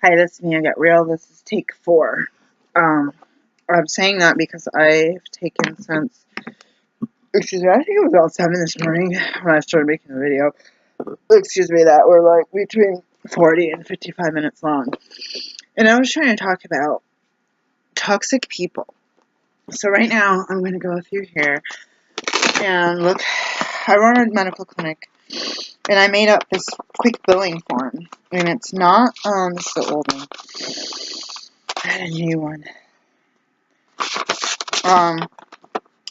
Hi, this is Mia Get Real. This is take 4. I'm saying that because I've taken since, excuse me, I think it was about 7 this morning when I started making the video, excuse me, that were like between 40 and 55 minutes long. And I was trying to talk about toxic people. So right now, I'm going to go through here and look. I run a medical clinic, and I made up this quick billing form. And it's not, this is the old one. I had a new one.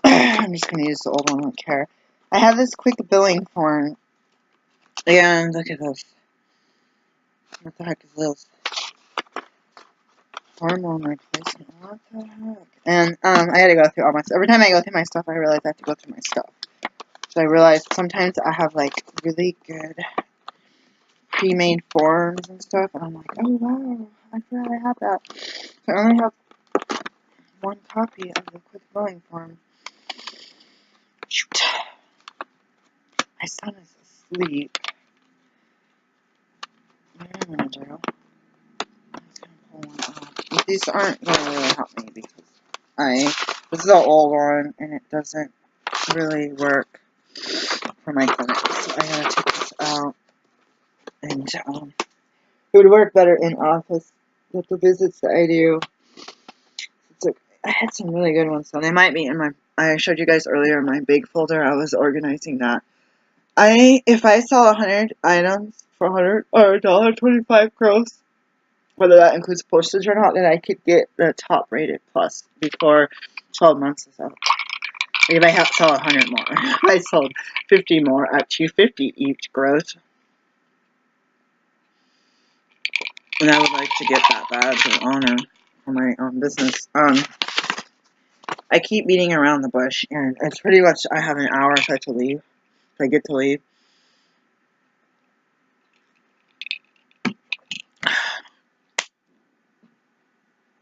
I'm just going to use the old one, I don't care. I have this quick billing form, and look at this. What the heck is this? Hormone replacement, what the heck? And, I had to go through all my stuff. Every time I go through my stuff, I realize I have to go through my stuff. So I realized sometimes I have, like, really good pre-made forms and stuff, and I'm like, oh, wow, I forgot I had that. So I only have one copy of the quick billing form. Shoot. My son is asleep. What am I going to do? These aren't going to really help me because this is an old one and it doesn't really work for my clinic. So I gotta take this out, and it would work better in office with the visits that I do. I had some really good ones, so they might be in my, I showed you guys earlier in my big folder. I was organizing that. If I sell 100 items for $100 or $1.25 gross, whether that includes postage or not, then I could get the top rated plus before 12 months is out. If I have to sell 100 more. I sold 50 more at $2.50 each gross. And I would like to get that badge of honor for my own business. I keep beating around the bush, and it's pretty much, I have an hour if I have to leave. If I get to leave.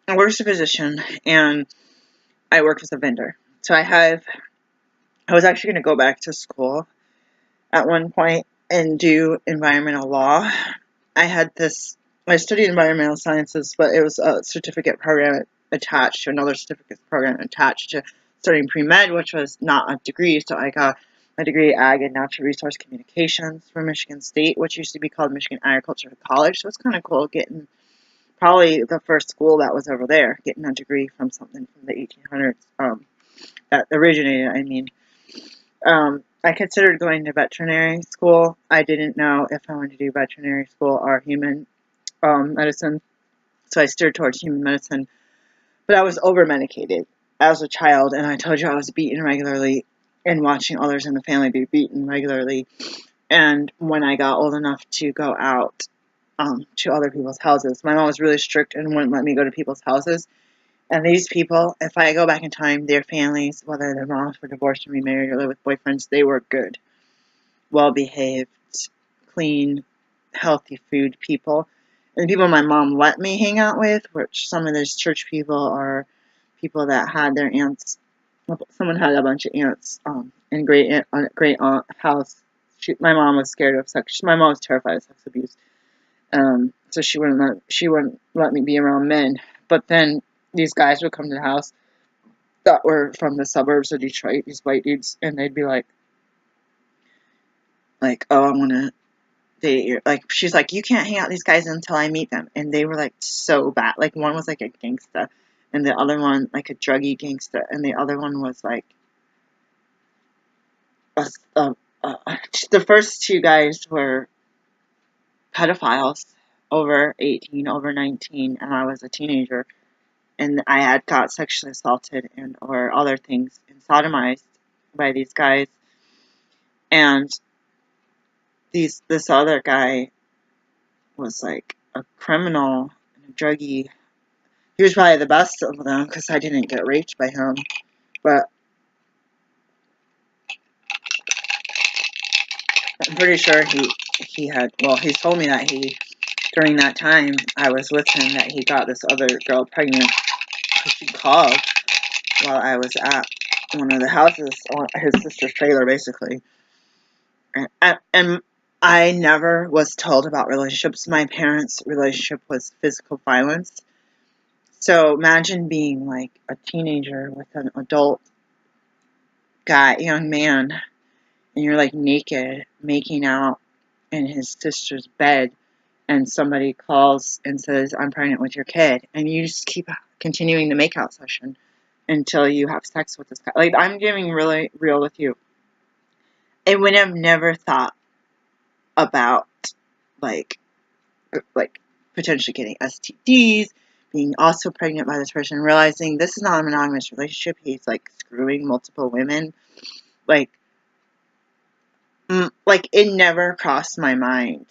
I work as a physician, and I work as a vendor. So I was actually going to go back to school at one point and do environmental law. I studied environmental sciences, but it was a certificate program attached to another certificate program attached to studying pre-med, which was not a degree. So I got my degree Ag and Natural Resource Communications from Michigan State, which used to be called Michigan Agricultural College. So it's kind of cool getting probably the first school that was over there, getting a degree from something from the 1800s that originated, I mean. I considered going to veterinary school. I didn't know if I wanted to do veterinary school or human medicine, so I steered towards human medicine. But I was over-medicated as a child, and I told you I was beaten regularly and watching others in the family be beaten regularly. And when I got old enough to go out to other people's houses, my mom was really strict and wouldn't let me go to people's houses. And these people, if I go back in time, their families, whether their moms were divorced or remarried or lived with boyfriends, they were good, well-behaved, clean, healthy food people. And the people my mom let me hang out with, which some of those church people are people that had their aunts. Someone had a bunch of aunts in great aunt house. My mom was scared of sex. My mom was terrified of sex abuse, so she wouldn't let me be around men. But then these guys would come to the house that were from the suburbs of Detroit. These white dudes, and they'd be like, oh, I want to date you. Like, she's like, you can't hang out with these guys until I meet them. And they were like so bad. Like, one was like a gangsta, and the other one like a druggy gangsta, and the other one was like the first two guys were pedophiles, over 18, over 19, and I was a teenager, and I had got sexually assaulted and or other things and sodomized by these guys. And this other guy was like a criminal and a druggie. He was probably the best of them because I didn't get raped by him. But I'm pretty sure he had, well, he told me that during that time I was with him, that he got this other girl pregnant. She called while I was at one of the houses, his sister's trailer, basically. And I never was told about relationships. My parents' relationship was physical violence. So imagine being like a teenager with an adult guy, young man, and you're like naked, making out in his sister's bed, and somebody calls and says, I'm pregnant with your kid. And you just keep continuing the makeout session until you have sex with this guy. Like, I'm getting really real with you. I would have never thought about, like potentially getting STDs, being also pregnant by this person, realizing this is not a monogamous relationship. He's, like, screwing multiple women. Like, it never crossed my mind.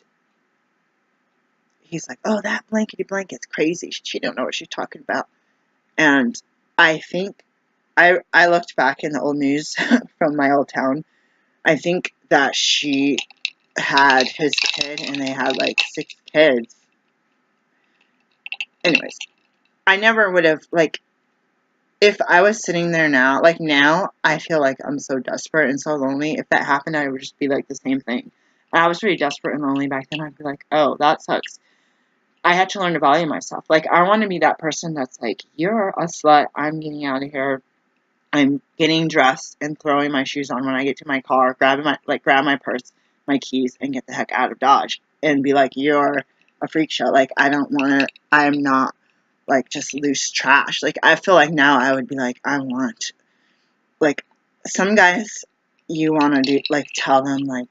He's like, oh, that blankety blanket's crazy. She don't know what she's talking about. And I think I looked back in the old news from my old town. I think that she had his kid and they had like 6 kids. Anyways, I never would have, like, if I was sitting there now, like now, I feel like I'm so desperate and so lonely. If that happened, I would just be like the same thing. I was pretty desperate and lonely back then. I'd be like, oh, that sucks. I had to learn to value myself. Like, I want to be that person that's like, you're a slut. I'm getting out of here. I'm getting dressed and throwing my shoes on when I get to my car, grab my purse, my keys, and get the heck out of Dodge. And be like, you're a freak show. Like, I'm not, like, just loose trash. Like, I feel like now I would be like, I want, like, some guys, you want to do, like, tell them, like,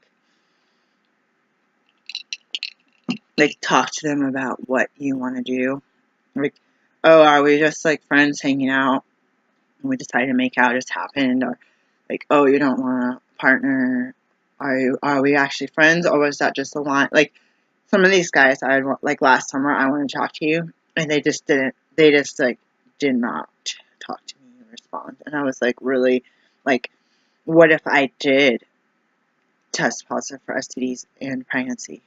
talk to them about what you want to do. Like, oh, are we just, like, friends hanging out and we decided to make out, just happened? Or, like, oh, you don't want a partner? Are we actually friends, or was that just a line? Like, some of these guys, like, last summer, I want to talk to you, and they just didn't, like, did not talk to me and respond. And I was like, really, like, what if I did test positive for STDs and pregnancy?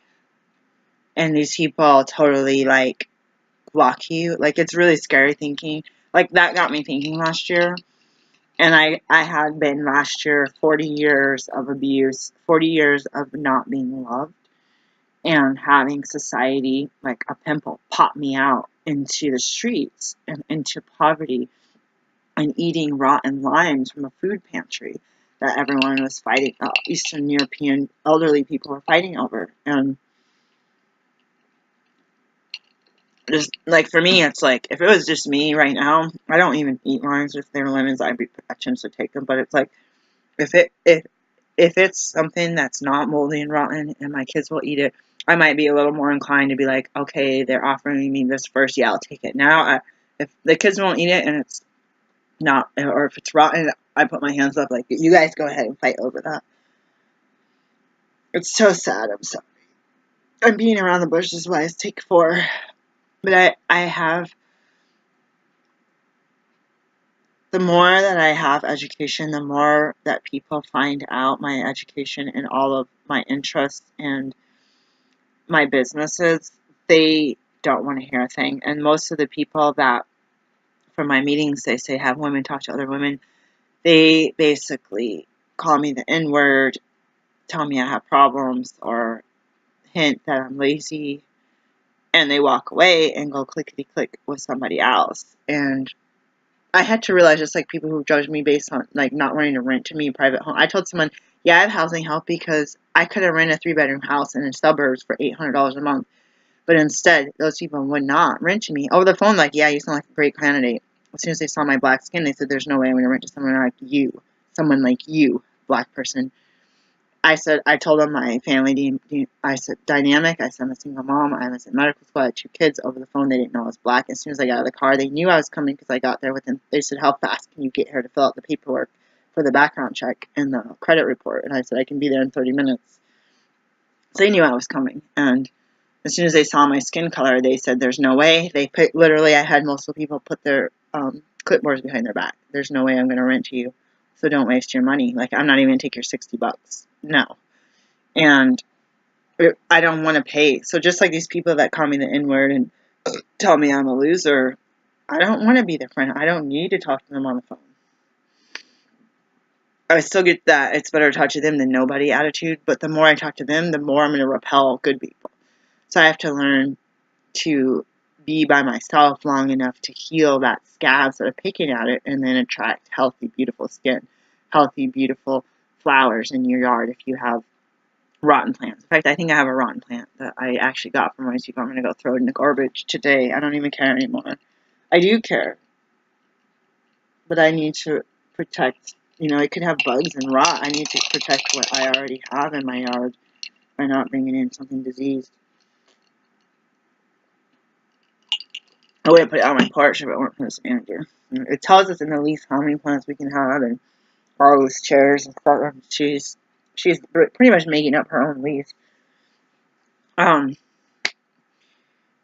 And these people totally, like, block you. Like, it's really scary thinking. Like, that got me thinking last year. And I had been last year 40 years of abuse, 40 years of not being loved, and having society, like a pimple, pop me out into the streets and into poverty, and eating rotten limes from a food pantry that everyone was fighting, Eastern European elderly people were fighting over. And just, like, for me, it's like, if it was just me right now, I don't even eat limes. If they were lemons, I'd be anxious to take them. But it's like, if it's something that's not moldy and rotten and my kids will eat it, I might be a little more inclined to be like, okay, they're offering me this first, yeah, I'll take it. Now, if the kids won't eat it and it's not, or if it's rotten, I put my hands up like, you guys go ahead and fight over that. It's so sad. I'm sorry. I'm being around the bush. This is why I take 4. But I have, the more that I have education, the more that people find out my education and all of my interests and my businesses, they don't want to hear a thing. And most of the people that, from my meetings, they say have women talk to other women, they basically call me the N-word, tell me I have problems, or hint that I'm lazy, and they walk away and go clickety-click with somebody else. And I had to realize, just like people who judge me based on, like, not wanting to rent to me a private home. I told someone, yeah, I have housing help because I could have rented a 3-bedroom house in the suburbs for $800 a month. But instead, those people would not rent to me. Over the phone, like, yeah, you sound like a great candidate. As soon as they saw my black skin, they said, there's no way I'm going to rent to someone like you, black person. I told them my family, I said, dynamic. I said, I'm a single mom. I was in medical school. I had 2 kids. Over the phone, they didn't know I was black. As soon as I got out of the car, they knew I was coming because I got there within, they said, how fast can you get here to fill out the paperwork for the background check and the credit report? And I said, I can be there in 30 minutes. So they knew I was coming. And as soon as they saw my skin color, they said, there's no way. Literally, I had multiple people put their clipboards behind their back. There's no way I'm going to rent to you, so don't waste your money. Like, I'm not even going to take your $60. No. And I don't want to pay. So just like these people that call me the N-word and tell me I'm a loser, I don't want to be their friend. I don't need to talk to them on the phone. I still get that it's better to talk to them than nobody attitude, but the more I talk to them, the more I'm going to repel good people. So I have to learn to be by myself long enough to heal that scabs that are picking at it and then attract healthy, beautiful skin, healthy, beautiful flowers in your yard if you have rotten plants. In fact, I think I have a rotten plant that I actually got from Rice. I'm going to go throw it in the garbage today. I don't even care anymore. I do care, but I need to protect. It could have bugs and rot. I need to protect what I already have in my yard by not bringing in something diseased. I wouldn't put it on my porch if it weren't for this manager. It tells us in the lease how many plants we can have and all those chairs and stuff. She's pretty much making up her own lease.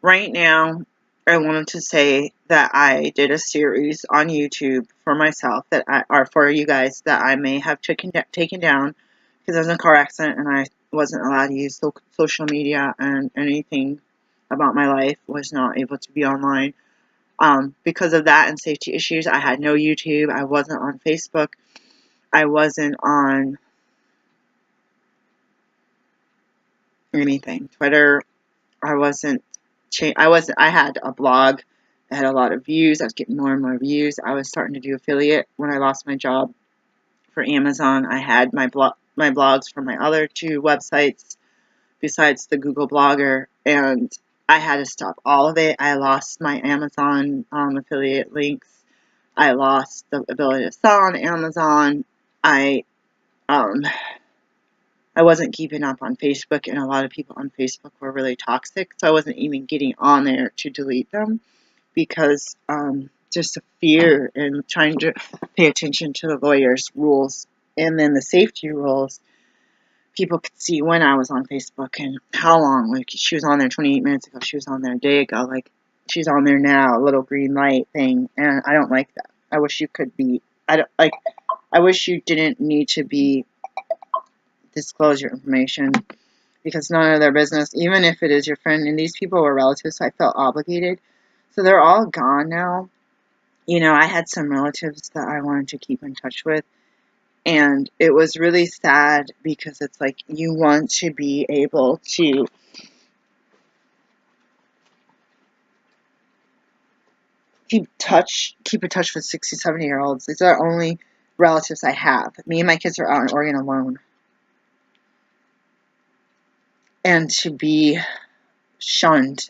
Right now, I wanted to say that I did a series on YouTube for myself or for you guys that I may have taken down because I was in a car accident and I wasn't allowed to use social media, and anything about my life was not able to be online. Because of that and safety issues, I had no YouTube. I wasn't on Facebook. I wasn't on anything. Twitter. I had a blog that had a lot of views. I was getting more and more views. I was starting to do affiliate. When I lost my job for Amazon, I had my blogs for my other 2 websites besides the Google Blogger, and I had to stop all of it. I lost my Amazon affiliate links. I lost the ability to sell on Amazon. I wasn't keeping up on Facebook, and a lot of people on Facebook were really toxic, so I wasn't even getting on there to delete them because just the fear and trying to pay attention to the lawyers' rules and then the safety rules. People could see when I was on Facebook and how long. Like, she was on there 28 minutes ago. She was on there a day ago. Like, she's on there now, a little green light thing, and I don't like that. I wish you could be. I wish you didn't need to be disclose your information because none of their business, even if it is your friend. And these people were relatives, so I felt obligated. So they're all gone now. I had some relatives that I wanted to keep in touch with, and it was really sad because it's like you want to be able to keep in touch with 60, 70-year-olds. These are the only relatives I have. Me and my kids are out in Oregon alone. And to be shunned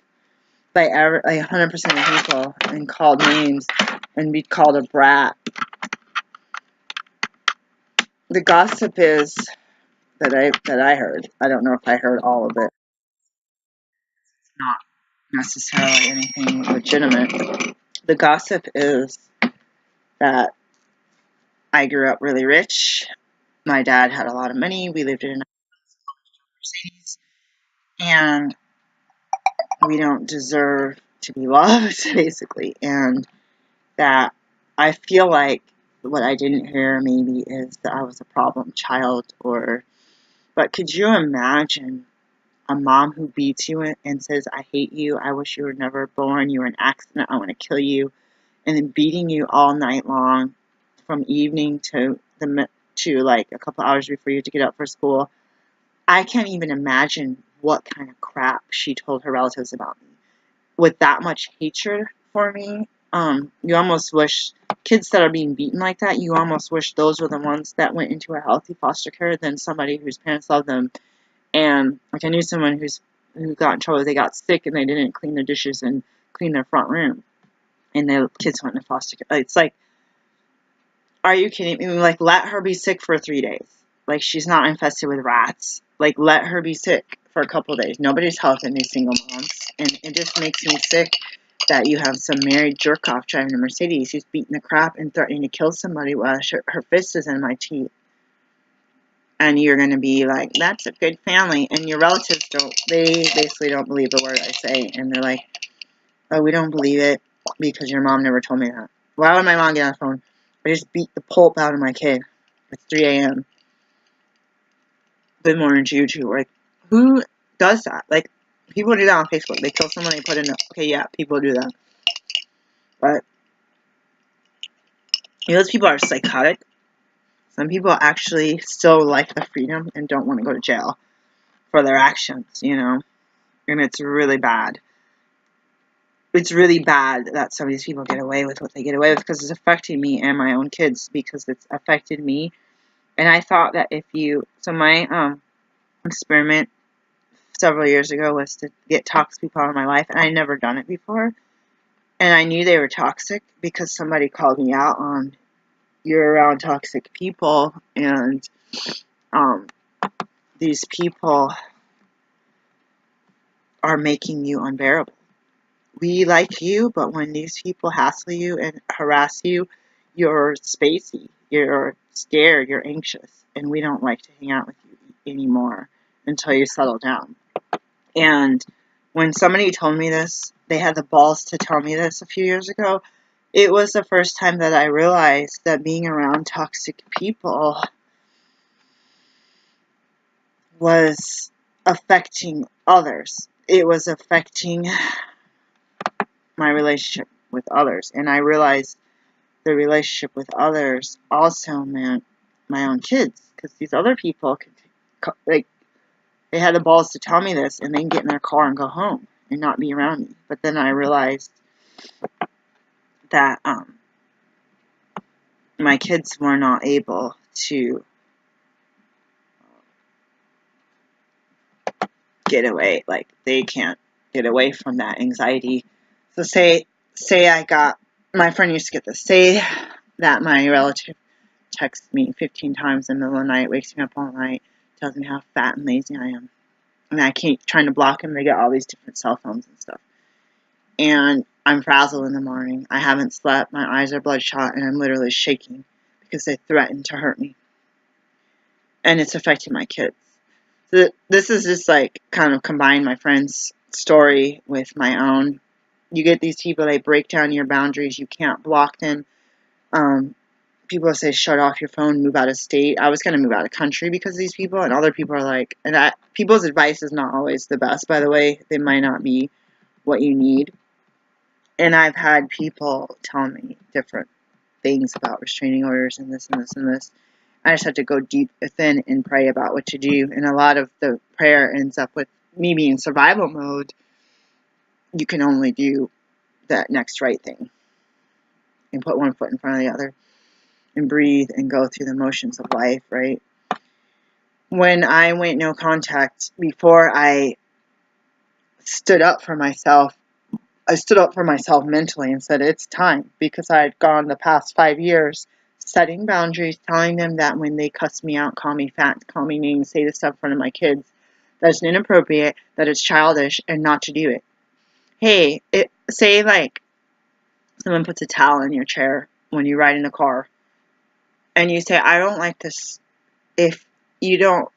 by 100% of people and called names and be called a brat. The gossip is that I heard. I don't know if I heard all of it. It's not necessarily anything legitimate. The gossip is that I grew up really rich. My dad had a lot of money. We lived in a Mercedes, and we don't deserve to be loved, basically. And that I feel like what I didn't hear maybe is that I was a problem child, but could you imagine a mom who beats you and says, I hate you, I wish you were never born, you were an accident, I want to kill you, and then beating you all night long from evening to like a couple hours before you have to get up for school. I can't even imagine what kind of crap she told her relatives about me. With that much hatred for me, you almost wish kids that are being beaten like that, you almost wish those were the ones that went into a healthy foster care than somebody whose parents love them. And like, I knew someone who got in trouble. They got sick and they didn't clean their dishes and clean their front room, and their kids went into foster care. It's like, are you kidding me? Like, let her be sick for 3 days. Like, she's not infested with rats. Like, let her be sick for a couple of days. Nobody's helping these single moms, and it just makes me sick that you have some married jerk off driving a Mercedes who's beating the crap and threatening to kill somebody while her fist is in my teeth. And you're going to be like, that's a good family. And your relatives they basically don't believe the word I say. And they're like, oh, we don't believe it because your mom never told me that. Why would my mom get on the phone? I just beat the pulp out of my kid. It's 3 a.m. Good morning to you too. Like, who does that? Like, people do that on Facebook. They kill someone, they put in okay, yeah, people do that. But those people are psychotic. Some people actually still like the freedom and don't want to go to jail for their actions, and it's really bad. It's really bad that some of these people get away with what they get away with, because it's affecting me and my own kids, because it's affected me. And I thought that so my experiment several years ago was to get toxic people out of my life, and I'd never done it before. And I knew they were toxic because somebody called me out on, you're around toxic people, and these people are making you unbearable. We like you, but when these people hassle you and harass you, you're spacey, you're scared, you're anxious, and we don't like to hang out with you anymore until you settle down. And when somebody told me this, they had the balls to tell me this a few years ago, it was the first time that I realized that being around toxic people was affecting others. It was affecting my relationship with others. And I realized the relationship with others also meant my own kids, because these other people they had the balls to tell me this, and they can get in their car and go home and not be around me. But then I realized that my kids were not able to get away. Like, they can't get away from that anxiety. So say I got, my friend used to get this, say that my relative texts me 15 times in the middle of the night, wakes me up all night, tells me how fat and lazy I am. And I keep trying to block him. They get all these different cell phones and stuff. And I'm frazzled in the morning. I haven't slept. My eyes are bloodshot, and I'm literally shaking because they threaten to hurt me. And it's affecting my kids. So this is just like kind of combine my friend's story with my own. You get these people, they break down your boundaries. You can't block them. People say, shut off your phone, move out of state. I was going to move out of country because of these people, and other people are like, people's advice is not always the best, by the way. They might not be what you need. And I've had people tell me different things about restraining orders and this and this and this. I just have to go deep within and pray about what to do. And a lot of the prayer ends up with me being in survival mode. You can only do that next right thing and put one foot in front of the other and breathe and go through the motions of life, right? When I went no contact, before I stood up for myself, I stood up for myself mentally and said, it's time, because I had gone the past 5 years setting boundaries, telling them that when they cuss me out, call me fat, call me names, say this stuff in front of my kids, that's inappropriate, that it's childish, and not to do it. Hey, say like someone puts a towel in your chair when you ride in a car, and you say, I don't like this. If you don't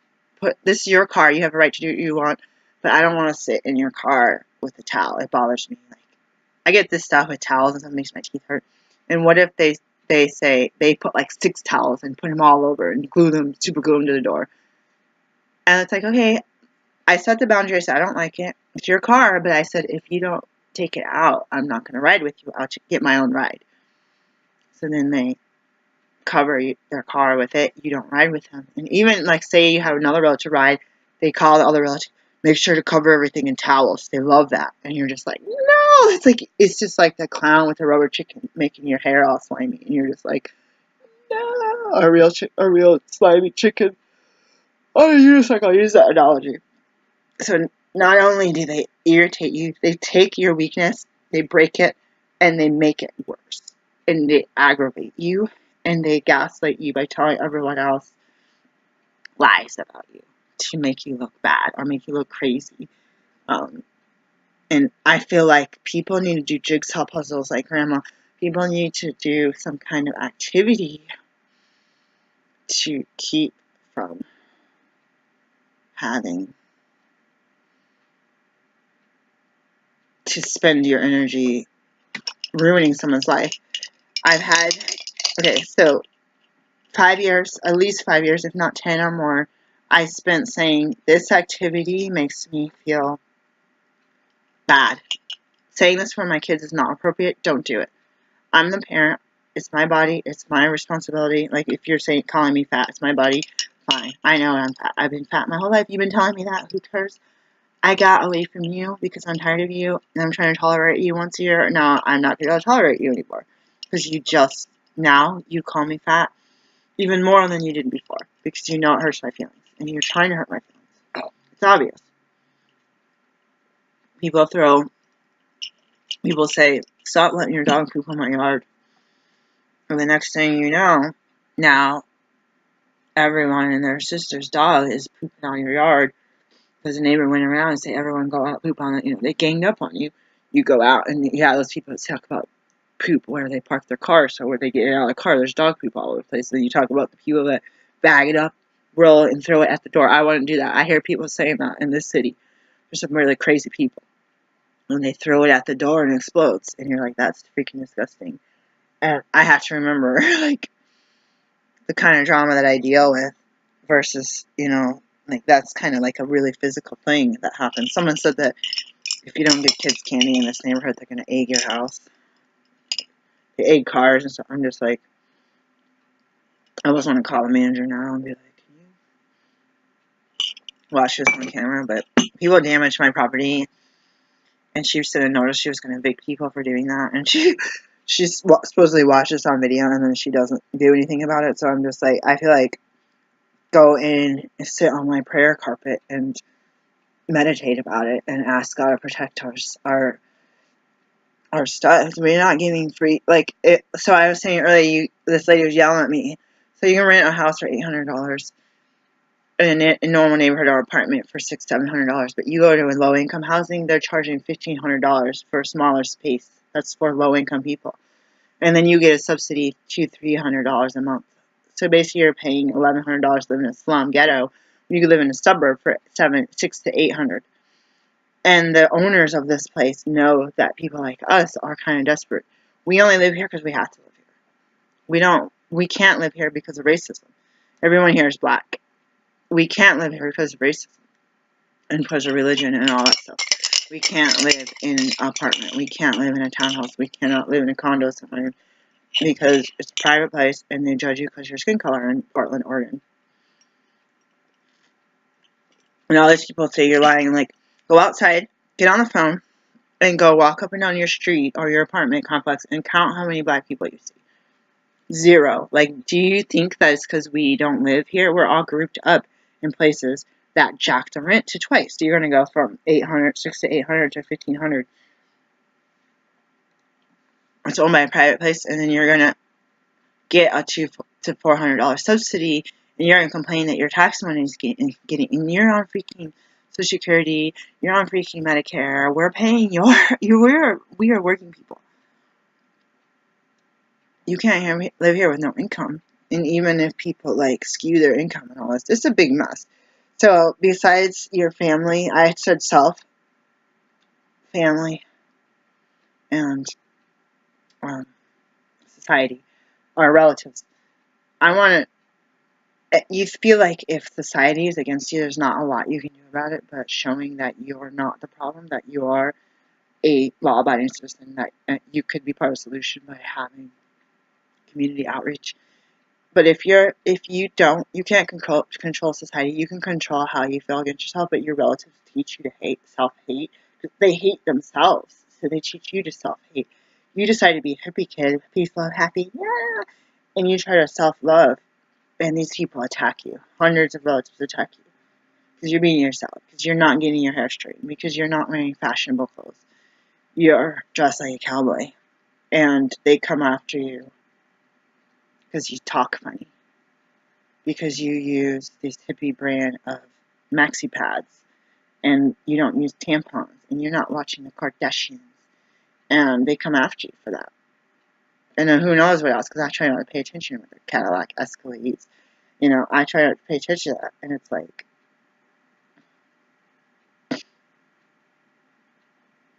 this is your car, you have a right to do what you want, but I don't want to sit in your car with a towel. It bothers me. Like, I get this stuff with towels, and it makes my teeth hurt. And what if they say they put like 6 towels and put them all over and super glue them to the door? And it's like, okay, I set the boundary. I said, I don't like it. It's your car, but I said, if you don't take it out, I'm not going to ride with you. I'll get my own ride. So then they cover their car with it. You don't ride with them. And even like, say you have another relative ride, they call the other relative, make sure to cover everything in towels. They love that. And you're just like, no. It's just like the clown with the rubber chicken making your hair all slimy, and you're just like, no. A real slimy chicken. I'll use that analogy. So not only do they irritate you, they take your weakness, they break it, and they make it worse. And they aggravate you, and they gaslight you by telling everyone else lies about you to make you look bad or make you look crazy. And I feel like people need to do jigsaw puzzles like Grandma. People need to do some kind of activity to keep from having to spend your energy ruining someone's life. So 5 years, at least 5 years, if not 10 or more, I spent saying, this activity makes me feel bad. Saying this for my kids is not appropriate. Don't do it. I'm the parent. It's my body. It's my responsibility. Like, if you're calling me fat, it's my body. Fine. I know I'm fat. I've been fat my whole life. You've been telling me that. Who cares? I got away from you because I'm tired of you and I'm trying to tolerate you once a year. Now I'm not going to tolerate you anymore because now you call me fat even more than you did before because you know it hurts my feelings and you're trying to hurt my feelings. It's obvious. People say, stop letting your dog poop on my yard. And the next thing you know, now everyone and their sister's dog is pooping on your yard because the neighbor went around and said, everyone go out, poop on it. They ganged up on you. You go out and those people that talk about poop where they park their car, so where they get out of the car, there's dog poop all over the place. Then you talk about the people that bag it up, roll it, and throw it at the door. I wouldn't do that. I hear people saying that in this city. There's some really crazy people. When they throw it at the door and it explodes, and you're like, that's freaking disgusting. And I have to remember, like, the kind of drama that I deal with versus, like, that's kind of like a really physical thing that happens. Someone said that if you don't give kids candy in this neighborhood, they're going to egg your house. They egg cars and stuff. I'm just like, I almost want to call the manager now and be like, can you watch this on camera? But people damaged my property, and she sent a notice she was going to evict people for doing that. And she supposedly watched this on video, and then she doesn't do anything about it. So I'm just like, I feel like go in and sit on my prayer carpet and meditate about it and ask God to protect our stuff. We're not giving free, like, it. So I was saying earlier, this lady was yelling at me. So you can rent a house for $800 in a normal neighborhood or apartment for $600-700, but you go to a low income housing, they're charging $1,500 for a smaller space. That's for low income people, and then you get a subsidy $200-300 a month. So basically, you're paying $1,100 living in a slum ghetto. You could live in a suburb for $600 to $800. And the owners of this place know that people like us are kind of desperate. We only live here because we have to live here. We can't live here because of racism. Everyone here is black. We can't live here because of racism and because of religion and all that stuff. We can't live in an apartment. We can't live in a townhouse. We cannot live in a condo somewhere because it's a private place and they judge you because of your skin color in Portland, Oregon. And all these people say you're lying. Like, go outside, get on the phone, and go walk up and down your street or your apartment complex and count how many black people you see. 0. Like, do you think that it's because we don't live here? We're all grouped up in places that jack the rent to twice. So you're going to go from $600 to $800 to $1,500. It's owned by a private place, and then you're going to get a $200 to $400 subsidy, and you're going to complain that your tax money is getting, and you're on freaking Social Security, you're on freaking Medicare. We're paying we are working people. You can't live here with no income. And even if people like skew their income and all this, it's a big mess. So besides your family, I said self, family, and society, or relatives. You feel like if society is against you, there's not a lot you can do about it, but showing that you're not the problem, that you are a law-abiding citizen, that you could be part of the solution by having community outreach. But if you can't control society. You can control how you feel against yourself, but your relatives teach you to self-hate. They hate themselves, so they teach you to self-hate. You decide to be a hippie kid, peace, love, happy, yeah, and you try to self-love, and these people attack you. Hundreds of relatives attack you because you're being yourself, because you're not getting your hair straightened, because you're not wearing fashionable clothes. You're dressed like a cowboy, and they come after you because you talk funny, because you use this hippie brand of maxi pads, and you don't use tampons, and you're not watching the Kardashians, and they come after you for that. And then who knows what else, because I try not to pay attention with the Cadillac Escalades. I try not to pay attention to that, and it's like,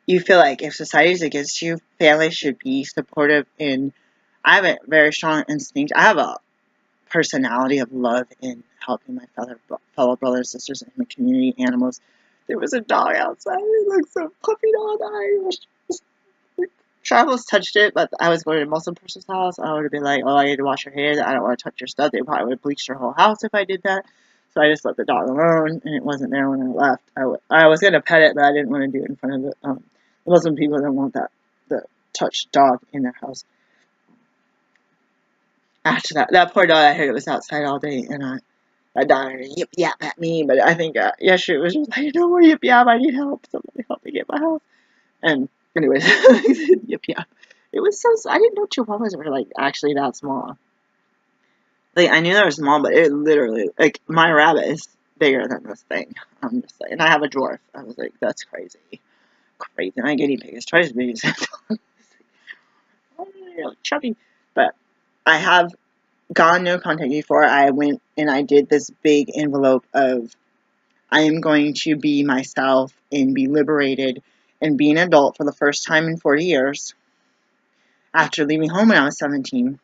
you feel like if society's against you, family should be supportive. I have a very strong instinct. I have a personality of love in helping my fellow brothers and sisters in the community, animals. There was a dog outside. It looked so puppy dog. Sure, I almost touched it, but I was going to a Muslim person's house. I would have been like, oh, I need to wash your hair. I don't want to touch your stuff. They probably would have bleached your whole house if I did that. So I just let the dog alone, and it wasn't there when I left. I was going to pet it, but I didn't want to do it in front of the Muslim people that want the touched dog in their house. After that poor dog, I heard it was outside all day, and my daughter yip yap at me, but I think yesterday it was just like, no more yip yap, I need help. Somebody help me get my house. And anyways, yip yap. It was I didn't know Chihuahuas were like actually that small. Like I knew they were small, but it literally like my rabbit is bigger than this thing. I'm just saying. And I have a dwarf. I was like, that's crazy, crazy. My guinea pig is twice as big as that dog. Oh, really chubby. But I have gone no contact before. I went and I did this big envelope of I am going to be myself and be liberated and be an adult for the first time in 40 years after leaving home when I was 17.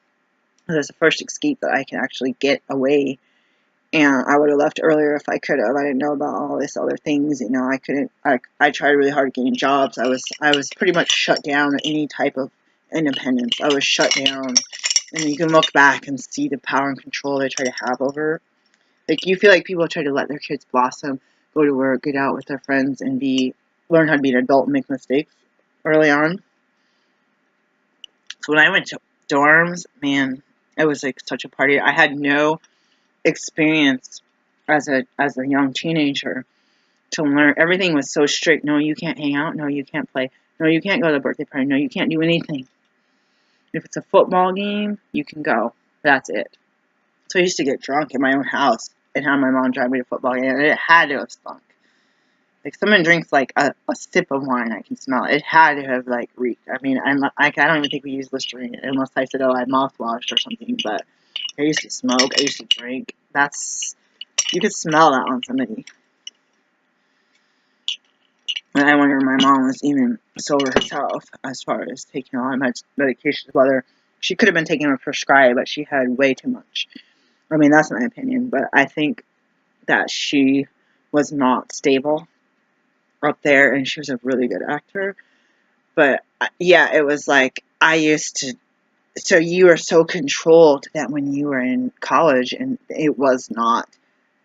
It was the first escape that I can actually get away. And I would have left earlier if I could have. I didn't know about all this other things. You know, I couldn't. I tried really hard getting jobs. I was pretty much shut down at any type of independence. I was shut down. And you can look back and see the power and control they try to have over. Like, you feel like people try to let their kids blossom, go to work, get out with their friends, and learn how to be an adult and make mistakes early on. So when I went to dorms, man, it was like such a party. I had no experience as a young teenager to learn. Everything was so strict. No, you can't hang out. No, you can't play. No, you can't go to the birthday party. No, you can't do anything. If it's a football game, you can go. That's it. So I used to get drunk in my own house and have my mom drive me to football game, and it had to have stunk. Like, someone drinks, like, a sip of wine, I can smell it. It had to have, like, reeked. I mean, I don't even think we used Listerine, unless I said, oh, I mouthwashed or something, but I used to smoke, I used to drink. You could smell that on somebody. And I wonder if my mom was even sober herself as far as taking a lot of medications, whether she could have been taking a prescribed, but she had way too much. I mean, that's my opinion, but I think that she was not stable up there, and she was a really good actor. But yeah, it was like so you were so controlled that when you were in college, and it was not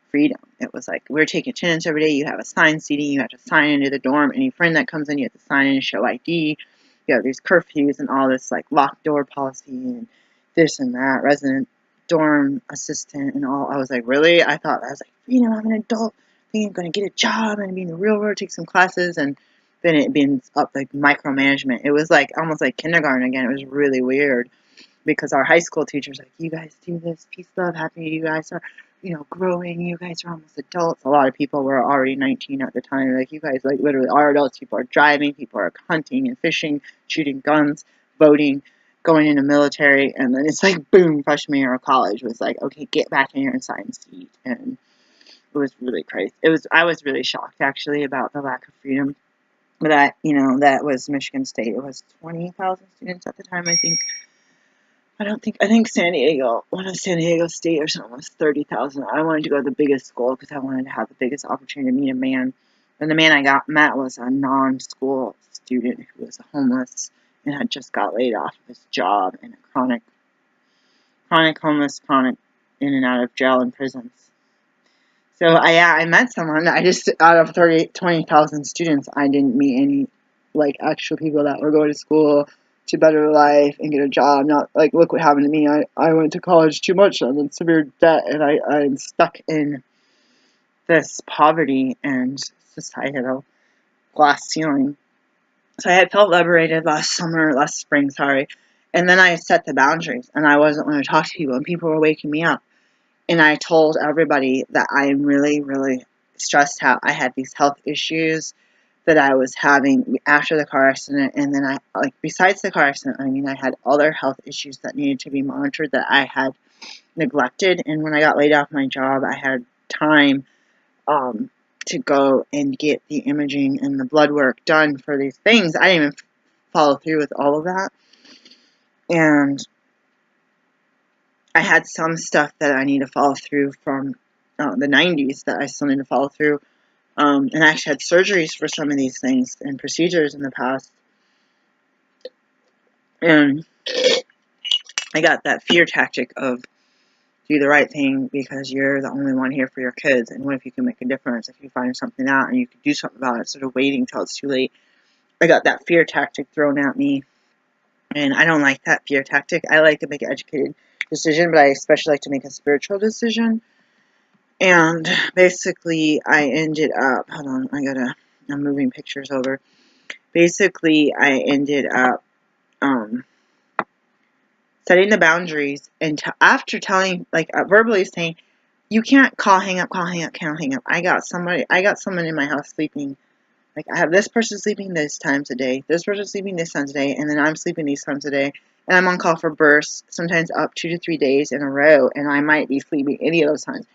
freedom. It was like, we're taking attendance every day, you have assigned seating, you have to sign into the dorm, any friend that comes in, you have to sign in and show ID, you have these curfews and all this like locked door policy and this and that, resident dorm assistant and all. I was like, really? I was like, freedom, I'm an adult, I think I'm going to get a job, I'm going to be in the real world, take some classes, and then it being up like micromanagement. It was like almost like kindergarten again. It was really weird because our high school teachers like, you guys do this, peace, love, happy, you guys are, growing, you guys are almost adults. A lot of people were already 19 at the time. Like, you guys, like, literally are adults. People are driving, people are hunting and fishing, shooting guns, voting, going into military, and then it's like, boom, freshman year of college was like, okay, get back in your assigned seat. And it was really crazy. I was really shocked, actually, about the lack of freedom. But that was Michigan State. It was 20,000 students at the time, I think. I think San Diego, one of San Diego State or something was 30,000. I wanted to go to the biggest school because I wanted to have the biggest opportunity to meet a man. And the man I met was a non-school student who was homeless and had just got laid off of his job and a chronic homeless, chronic in and out of jail and prisons. So I met someone. I just, out of 20,000 students, I didn't meet any like actual people that were going to school to better life and get a job. Not like, look what happened to me. I went to college too much. I'm in severe debt, and I'm stuck in this poverty and societal glass ceiling. So I had felt liberated last spring, and then I set the boundaries, and I wasn't going to talk to people, and people were waking me up. And I told everybody that I am really, really stressed out. I had these health issues that I was having after the car accident, and then besides the car accident, I had other health issues that needed to be monitored that I had neglected. And when I got laid off my job, I had time to go and get the imaging and the blood work done for these things. I didn't even follow through with all of that. And I had some stuff that I need to follow through from the 90s that I still need to follow through. And I actually had surgeries for some of these things and procedures in the past. And I got that fear tactic of do the right thing because you're the only one here for your kids. And what if you can make a difference? If you find something out and you can do something about it instead of waiting till it's too late. I got that fear tactic thrown at me. And I don't like that fear tactic. I like to make an educated decision, but I especially like to make a spiritual decision. And basically, I ended up, hold on, I'm moving pictures over. Basically, I ended up setting the boundaries, and after telling, like, verbally saying, you can't hang up, can't hang up. I got someone in my house sleeping. Like, I have this person sleeping this times a day, this person sleeping this times a day, and then I'm sleeping these times a day. And I'm on call for bursts, sometimes up 2 to 3 days in a row, and I might be sleeping any of those times.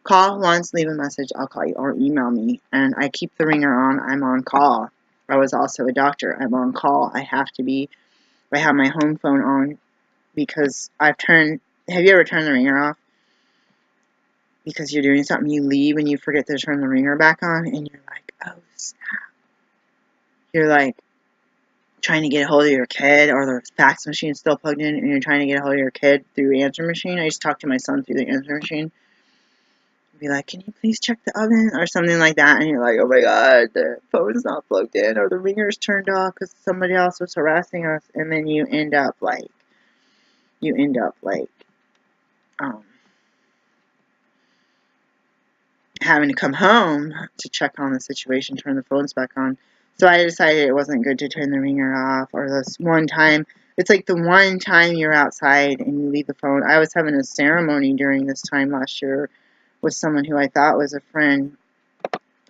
Call once, leave a message, I'll call you, or email me. And I keep the ringer on, I'm on call. I was also a doctor, I'm on call. I have to be, I have my home phone on because have you ever turned the ringer off? Because you're doing something, you leave and you forget to turn the ringer back on, and you're like, oh snap. You're like trying to get a hold of your kid, or the fax machine's still plugged in, and you're trying to get a hold of your kid through the answer machine. I used to talk to my son through the answer machine. Be like, can you please check the oven, or something like that, and you're like, oh my god, the phone's not plugged in, or the ringer's turned off because somebody else was harassing us, and then you end up like having to come home to check on the situation, turn the phones back on. So I decided it wasn't good to turn the ringer off, or this one time. It's like the one time you're outside and you leave the phone. I was having a ceremony during this time last year with someone who I thought was a friend.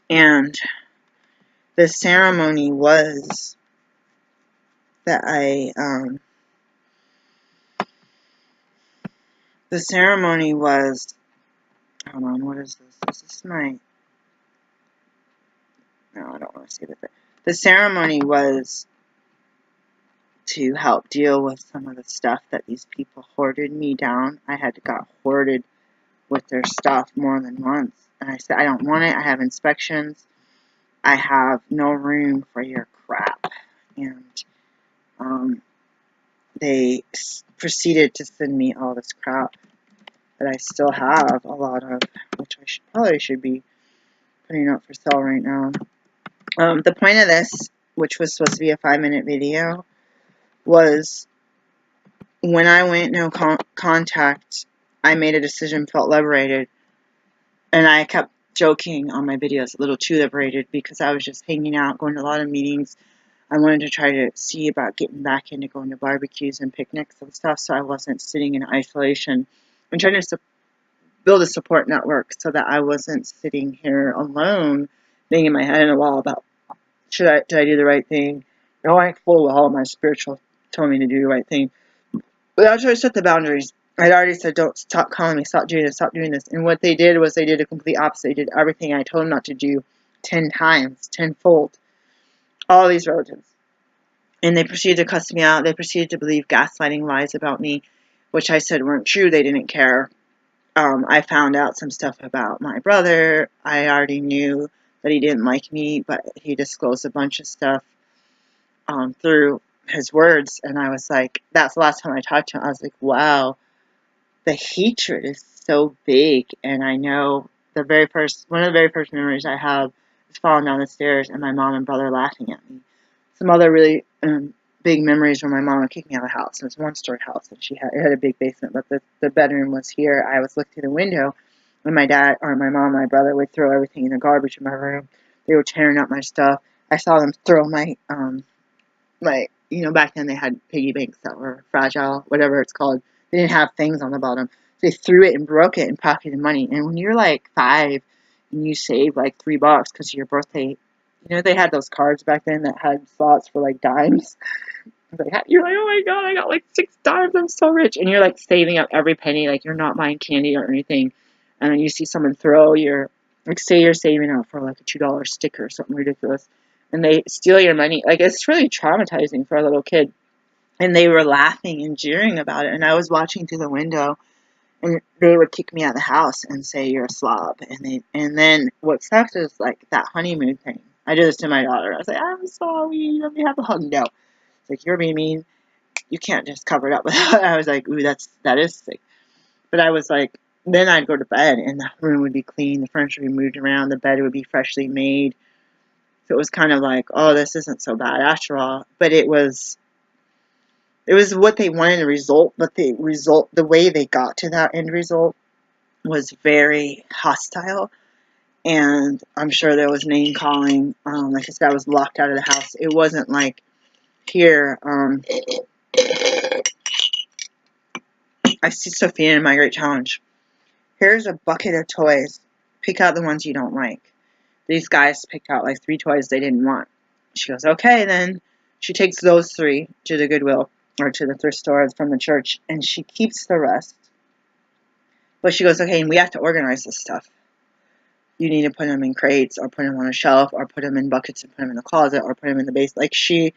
And the ceremony was that hold on, what is this? Is this my, no, I don't want to say that. The ceremony was to help deal with some of the stuff that these people hoarded me down. I had got hoarded with their stuff more than once. And I said, I don't want it. I have inspections. I have no room for your crap. And they proceeded to send me all this crap that I still have a lot of, which I probably should be putting up for sale right now. The point of this, which was supposed to be a 5-minute video, was when I went no contact, I made a decision, felt liberated, and I kept joking on my videos, a little too liberated, because I was just hanging out, going to a lot of meetings. I wanted to try to see about getting back into going to barbecues and picnics and stuff, so I wasn't sitting in isolation. I'm trying to build a support network so that I wasn't sitting here alone, banging my head in a wall about, did I do the right thing? No, I full well, my spiritual told me to do the right thing. But after I set the boundaries, I'd already said, don't stop calling me, stop doing this. And what they did was they did a complete opposite. They did everything I told them not to do 10 times, tenfold. All these relatives. And they proceeded to cuss me out. They proceeded to believe gaslighting lies about me, which I said weren't true. They didn't care. I found out some stuff about my brother. I already knew that he didn't like me, but he disclosed a bunch of stuff through his words. And I was like, that's the last time I talked to him. I was like, wow, the hatred is so big. And I know one of the very first memories I have is falling down the stairs and my mom and brother laughing at me. Some other really big memories were my mom would kick me out of the house. It was a one-story house, and it had a big basement, but the bedroom was here. I was looking through the window, and my dad, or my mom, and my brother would throw everything in the garbage in my room. They were tearing up my stuff. I saw them throw my, back then they had piggy banks that were fragile, whatever it's called. They didn't have things on the bottom. They threw it and broke it and pocketed money. And when you're like 5 and you save like $3 because of your birthday, they had those cards back then that had slots for like dimes. You're like, oh my god, I got like 6 dimes, I'm so rich. And you're like saving up every penny, like you're not buying candy or anything. And then you see someone throw say you're saving up for like a $2 sticker or something ridiculous. And they steal your money. Like, it's really traumatizing for a little kid. And they were laughing and jeering about it. And I was watching through the window, and they would kick me out of the house and say, you're a slob. And then what sucks is like that honeymoon thing. I did this to my daughter. I was like, I'm sorry, let me have a hug. No. It's like, you're being mean. you can't just cover it up. I was like, ooh, that is sick. But I was like, then I'd go to bed and the room would be clean, the furniture would be moved around, the bed would be freshly made. So it was kind of like, oh, this isn't so bad after all. But it was what they wanted to result, but the way they got to that end result was very hostile. And I'm sure there was name calling. Like I said, I was locked out of the house. It wasn't like here. I see Sophia in My Great Challenge. Here's a bucket of toys. Pick out the ones you don't like. These guys picked out like 3 toys they didn't want. She goes, okay, then. She takes those 3 to the Goodwill or to the thrift store from the church, and she keeps the rest. But she goes, okay, and we have to organize this stuff. You need to put them in crates or put them on a shelf or put them in buckets and put them in the closet or put them in the base. Like she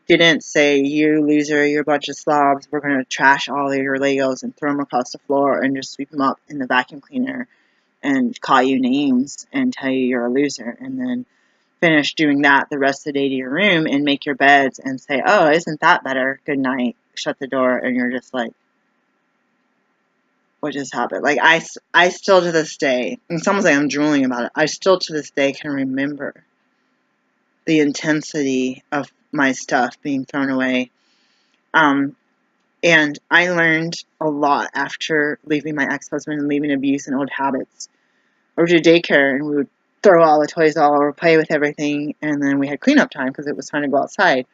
didn't say, you loser, you're a bunch of slobs, we're going to trash all of your Legos and throw them across the floor and just sweep them up in the vacuum cleaner and call you names and tell you you're a loser, and then finish doing that the rest of the day to your room and make your beds and say, oh, isn't that better? Good night. Shut the door, and you're just like, what just happened? Like, I still to this day, and someone's like, I'm drooling about it, I still to this day can remember the intensity of my stuff being thrown away. And I learned a lot after leaving my ex-husband and leaving abuse and old habits. I would do daycare, and we would throw all the toys all over, play with everything, and then we had cleanup time because it was time to go outside.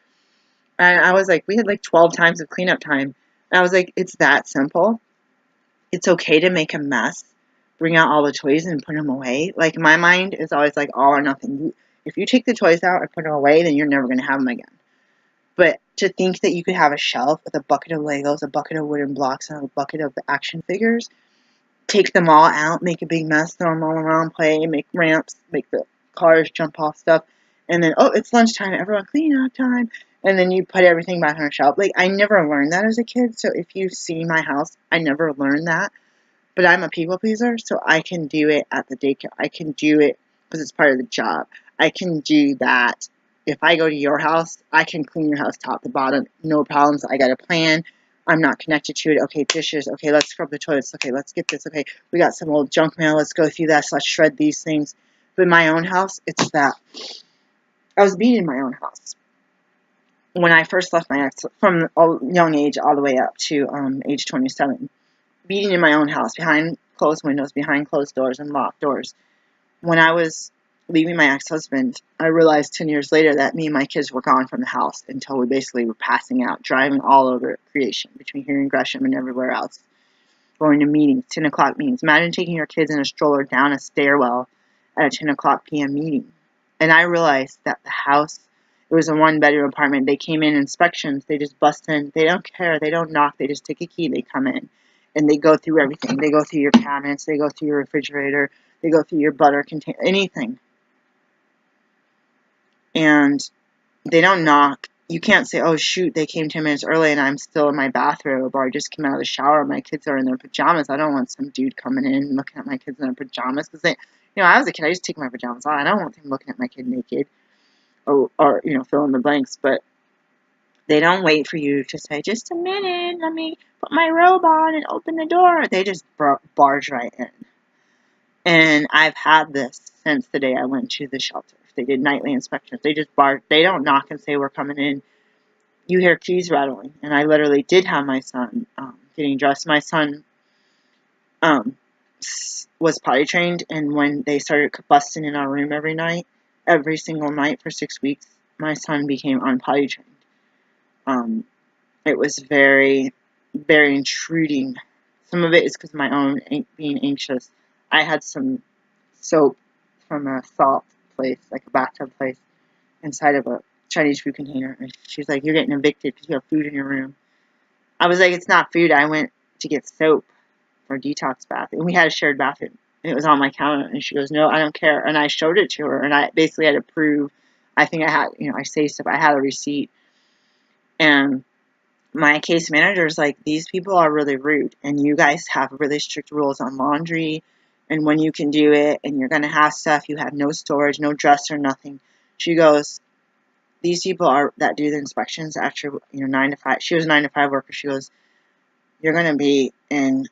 And I was like, we had like 12 times of cleanup time. And I was like, it's that simple. It's okay to make a mess, bring out all the toys and put them away. Like, my mind is always like all or nothing. If you take the toys out and put them away, then you're never going to have them again. But to think that you could have a shelf with a bucket of Legos, a bucket of wooden blocks, and a bucket of action figures, take them all out, make a big mess, throw them all around, play, make ramps, make the cars jump off stuff, and then, oh, it's lunchtime, everyone clean out time, and then you put everything back on a shelf. Like, I never learned that as a kid, so if you see my house, I never learned that, but I'm a people pleaser, so I can do it at the daycare. I can do it because it's part of the job. I can do that. If I go to your house, I can clean your house top to bottom, no problems. I got a plan. I'm not connected to it. Okay, dishes. Okay, let's scrub the toilets. Okay, let's get this. Okay, we got some old junk mail. Let's go through that. So let's shred these things. But in my own house, it's that. I was beaten in my own house. When I first left my ex, from a young age all the way up to age 27. Beating in my own house, behind closed windows, behind closed doors, and locked doors. When I was leaving my ex-husband, I realized 10 years later that me and my kids were gone from the house until we basically were passing out, driving all over creation, between here and Gresham and everywhere else, going to meetings, 10 o'clock meetings. Imagine taking your kids in a stroller down a stairwell at a 10 o'clock p.m. meeting. And I realized that the house, it was a 1-bedroom apartment. They came in inspections. They just bust in. They don't care. They don't knock. They just take a key. They come in. And they go through everything. They go through your cabinets. They go through your refrigerator. They go through your butter container. Anything. And they don't knock. You can't say, oh, shoot, they came 10 minutes early and I'm still in my bathrobe, or I just came out of the shower and my kids are in their pajamas. I don't want some dude coming in and looking at my kids in their pajamas. Because, I was a kid. I used to take my pajamas off. I don't want them looking at my kid naked or fill in the blanks. But they don't wait for you to say, just a minute, let me put my robe on and open the door. They just barge right in. And I've had this since the day I went to the shelter. They did nightly inspections. They just barge. They don't knock and say, we're coming in. You hear keys rattling. And I literally did have my son getting dressed. My son was potty trained. And when they started busting in our room every single night for 6 weeks, my son became unpotty trained. It was very, very intruding. Some of it is because of my own being anxious. I had some soap from a salt place, like a bathtub place, inside of a Chinese food container. And she was like, you're getting evicted because you have food in your room. I was like, it's not food. I went to get soap for a detox bath. And we had a shared bathroom. And it was on my counter. And she goes, no, I don't care. And I showed it to her. And I basically had to prove, I think I had, I say stuff. I had a receipt. And my case manager is like, these people are really rude. And you guys have really strict rules on laundry and when you can do it, and you're going to have stuff. You have no storage, no dresser, nothing. She goes, these people are that do the inspections after 9 to 5. She was a 9 to 5 worker. She goes, you're gonna be in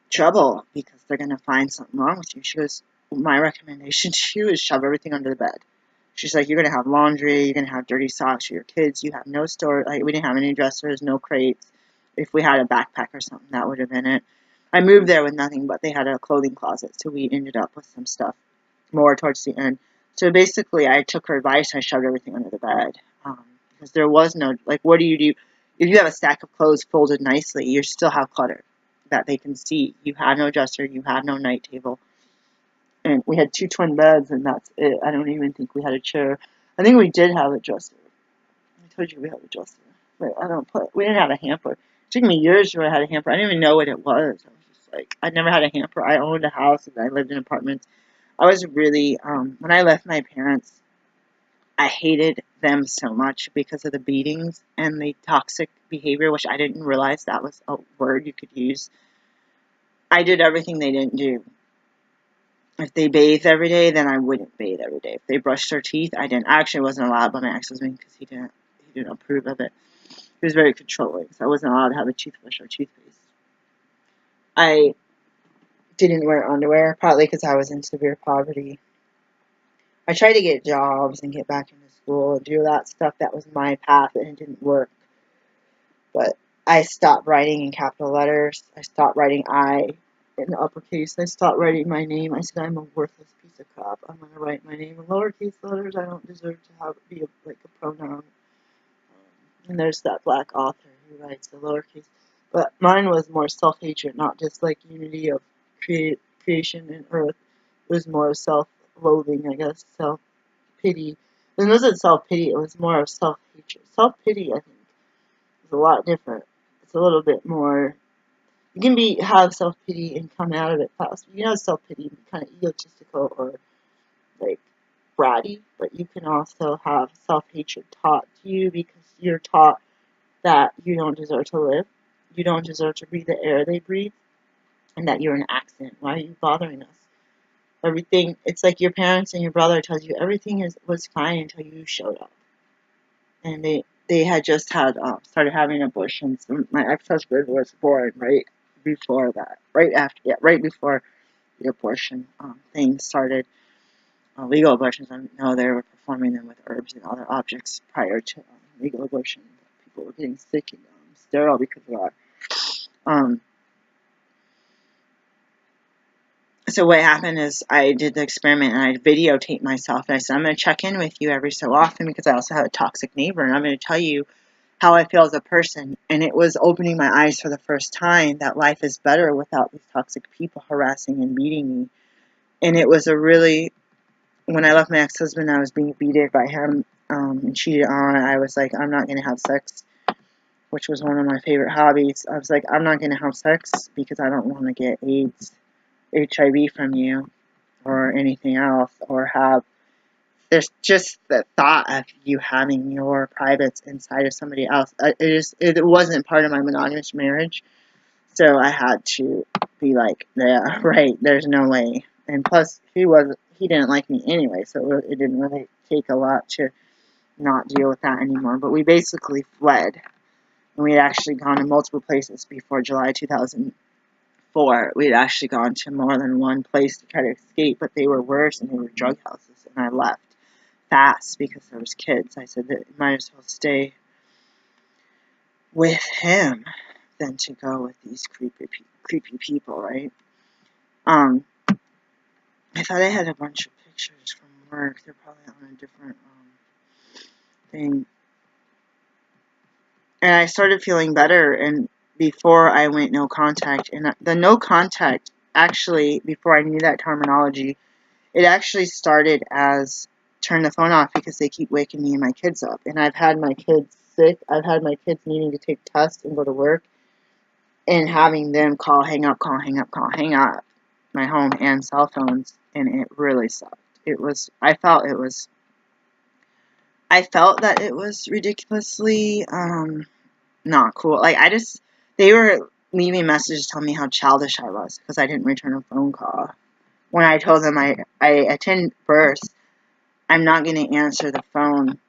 trouble because they're gonna find something wrong with you. She goes, my recommendation to you is shove everything under the bed. She's like, you're gonna have laundry, you're gonna have dirty socks for your kids. You have no store. Like, we didn't have any dressers, no crates. If we had a backpack or something, that would have been it. I moved there with nothing, but they had a clothing closet, so we ended up with some stuff more towards the end. So basically, I took her advice. I shoved everything under the bed because there was no, like, what do you do if you have a stack of clothes folded nicely? You still have clutter that they can see. You have no dresser, you have no night table, and we had 2 twin beds, and that's it. I don't even think we had a chair. I think we did have a dresser. I told you we had a dresser, but we didn't have a hamper. It took me years before I had a hamper. I didn't even know what it was. I was just like, I never had a hamper. I owned a house and I lived in apartments. I was really, when I left my parents, I hated them so much because of the beatings and the toxic behavior, which I didn't realize that was a word you could use. I did everything they didn't do. If they bathed every day, then I wouldn't bathe every day. If they brushed their teeth, I didn't. I actually wasn't allowed by my ex-husband because he didn't approve of it. He was very controlling, so I wasn't allowed to have a toothbrush or toothpaste. I didn't wear underwear, partly because I was in severe poverty. I tried to get jobs and get back into school and do that stuff. That was my path, and it didn't work. But I stopped writing in capital letters. I stopped writing I in uppercase. I stopped writing my name. I said, I'm a worthless piece of crap. I'm going to write my name in lowercase letters. I don't deserve to have it be like a pronoun. And there's that black author who writes the lowercase. But mine was more self-hatred, not just like unity of creation and earth. It was more self-loathing, I guess, self-pity. It wasn't self-pity, it was more of self-hatred. Self-pity, I think, is a lot different. It's a little bit more, you can have self-pity and come out of it fast. You can have self-pity and be kind of egotistical or like bratty, but you can also have self-hatred taught to you because you're taught that you don't deserve to live, you don't deserve to breathe the air they breathe, and that you're an accident. Why are you bothering us? Everything, it's like your parents and your brother tells you everything was fine until you showed up. And they had just started having abortions. My ex-husband was born right before that, right before the abortion thing started. Legal abortions, I know they were performing them with herbs and other objects prior to legal abortion. People were getting sick and sterile because of that. So what happened is I did the experiment and I videotaped myself and I said, I'm going to check in with you every so often because I also have a toxic neighbor and I'm going to tell you how I feel as a person. And it was opening my eyes for the first time that life is better without these toxic people harassing and beating me. And it was when I left my ex-husband, I was being beaten by him and cheated on. I was like, I'm not going to have sex, which was one of my favorite hobbies. I was like, I'm not going to have sex because I don't want to get AIDS, HIV from you or anything else, or there's just the thought of you having your privates inside of somebody else. It wasn't part of my monogamous marriage, so I had to be like, yeah, right, there's no way. And plus, he didn't like me anyway, so it didn't really take a lot to not deal with that anymore. But we basically fled, and we had actually gone to multiple places before July 2004. We had actually gone to more than one place to try to escape, but they were worse, and they were drug houses, and I left fast because there was kids. I said that you might as well stay with him than to go with these creepy people, right? I thought I had a bunch of pictures from work. They're probably on a different thing. And I started feeling better, and before I went no contact, and the no contact, actually, before I knew that terminology, it actually started as turn the phone off because they keep waking me and my kids up. And I've had my kids sick. I've had my kids needing to take tests and go to work, and having them call, hang up, my home and cell phones, and it really sucked. I felt that it was ridiculously not cool. Like, they were leaving messages telling me how childish I was because I didn't return a phone call. When I told them I attend births, I'm not going to answer the phone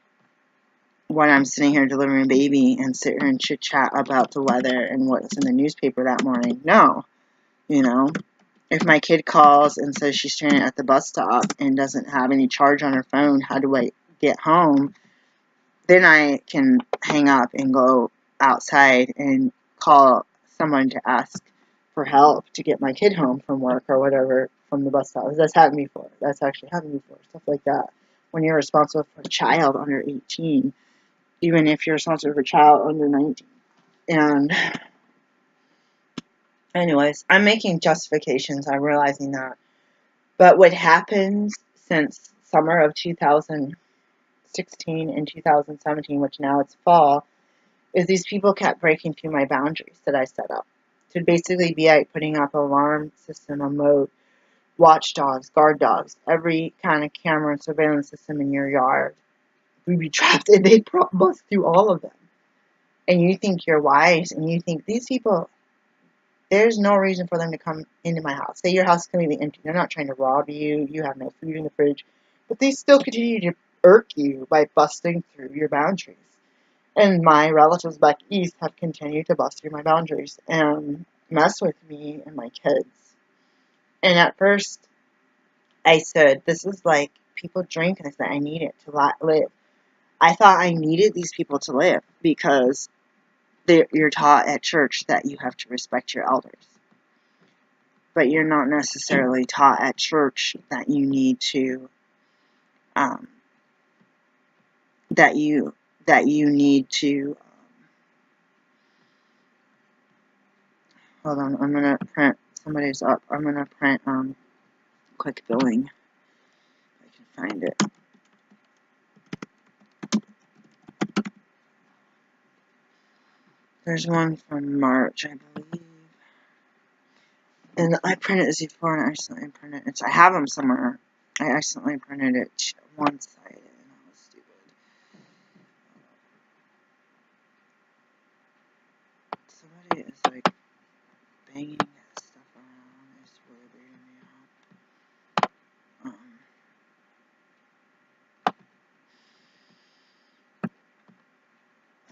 when I'm sitting here delivering a baby and sit here and chit chat about the weather and what's in the newspaper that morning. No, you know, if my kid calls and says she's stranded at the bus stop and doesn't have any charge on her phone, how do I get home? Then I can hang up and go outside and call someone to ask for help to get my kid home from work or whatever from the bus stop. That's happened before. That's actually happened before. Stuff like that. When you're responsible for a child under 18, even if you're responsible for a child under 19. And anyways, I'm making justifications. I'm realizing that. But what happened since summer of 2016 and 2017, which now it's fall, is these people kept breaking through my boundaries that I set up. To basically be like putting up alarm system, a mode, watchdogs, guard dogs, every kind of camera and surveillance system in your yard, booby traps, and they bust through all of them. And you think you're wise, and you think these people, there's no reason for them to come into my house. Say your house is completely empty. They're not trying to rob you. You have no food in the fridge. But they still continue to irk you by busting through your boundaries. And my relatives back east have continued to bust through my boundaries and mess with me and my kids. And at first, I said, this is like people drink, and I said, I need it to live. I thought I needed these people to live because you're taught at church that you have to respect your elders. But you're not necessarily taught at church that you need to, that you need to, hold on, I'm going to print, somebody's up, I'm going to print, quick billing, if I can find it. There's one from March, I believe. And I printed this before and I accidentally printed it. I have them somewhere. I accidentally printed it one-sided and I was stupid. Somebody is like banging that stuff around. It's really weirding me out.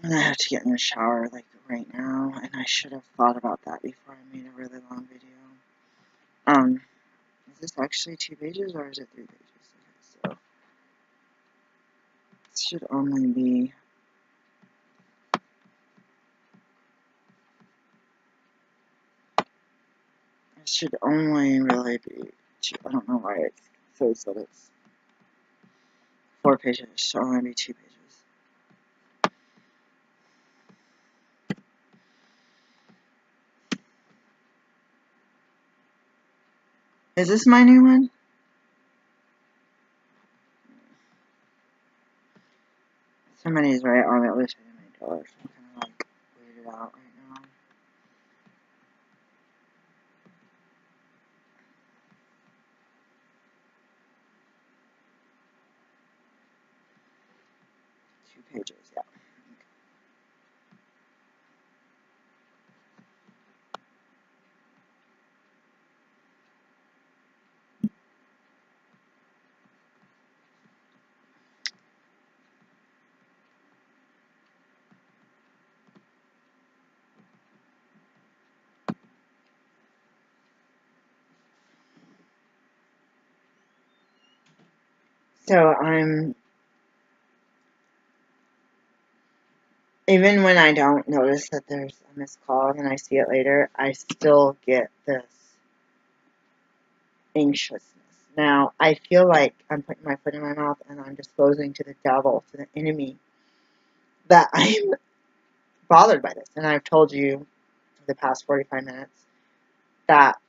And I have to get in the shower like right now, and I should have thought about that before I made a really long video. Is this actually 2 pages or is it 3 pages? Okay, so it should only be, it should only really be 2. I don't know why it says that it's 4 pages. It should only be 2 pages. Is this my new one? Somebody's right on it listed in my door, so I'm kind of like weirded out right now. Two pages, yeah. So even when I don't notice that there's a missed call and I see it later, I still get this anxiousness. Now, I feel like I'm putting my foot in my mouth and I'm disclosing to the devil, to the enemy, that I'm bothered by this. And I've told you for the past 45 minutes that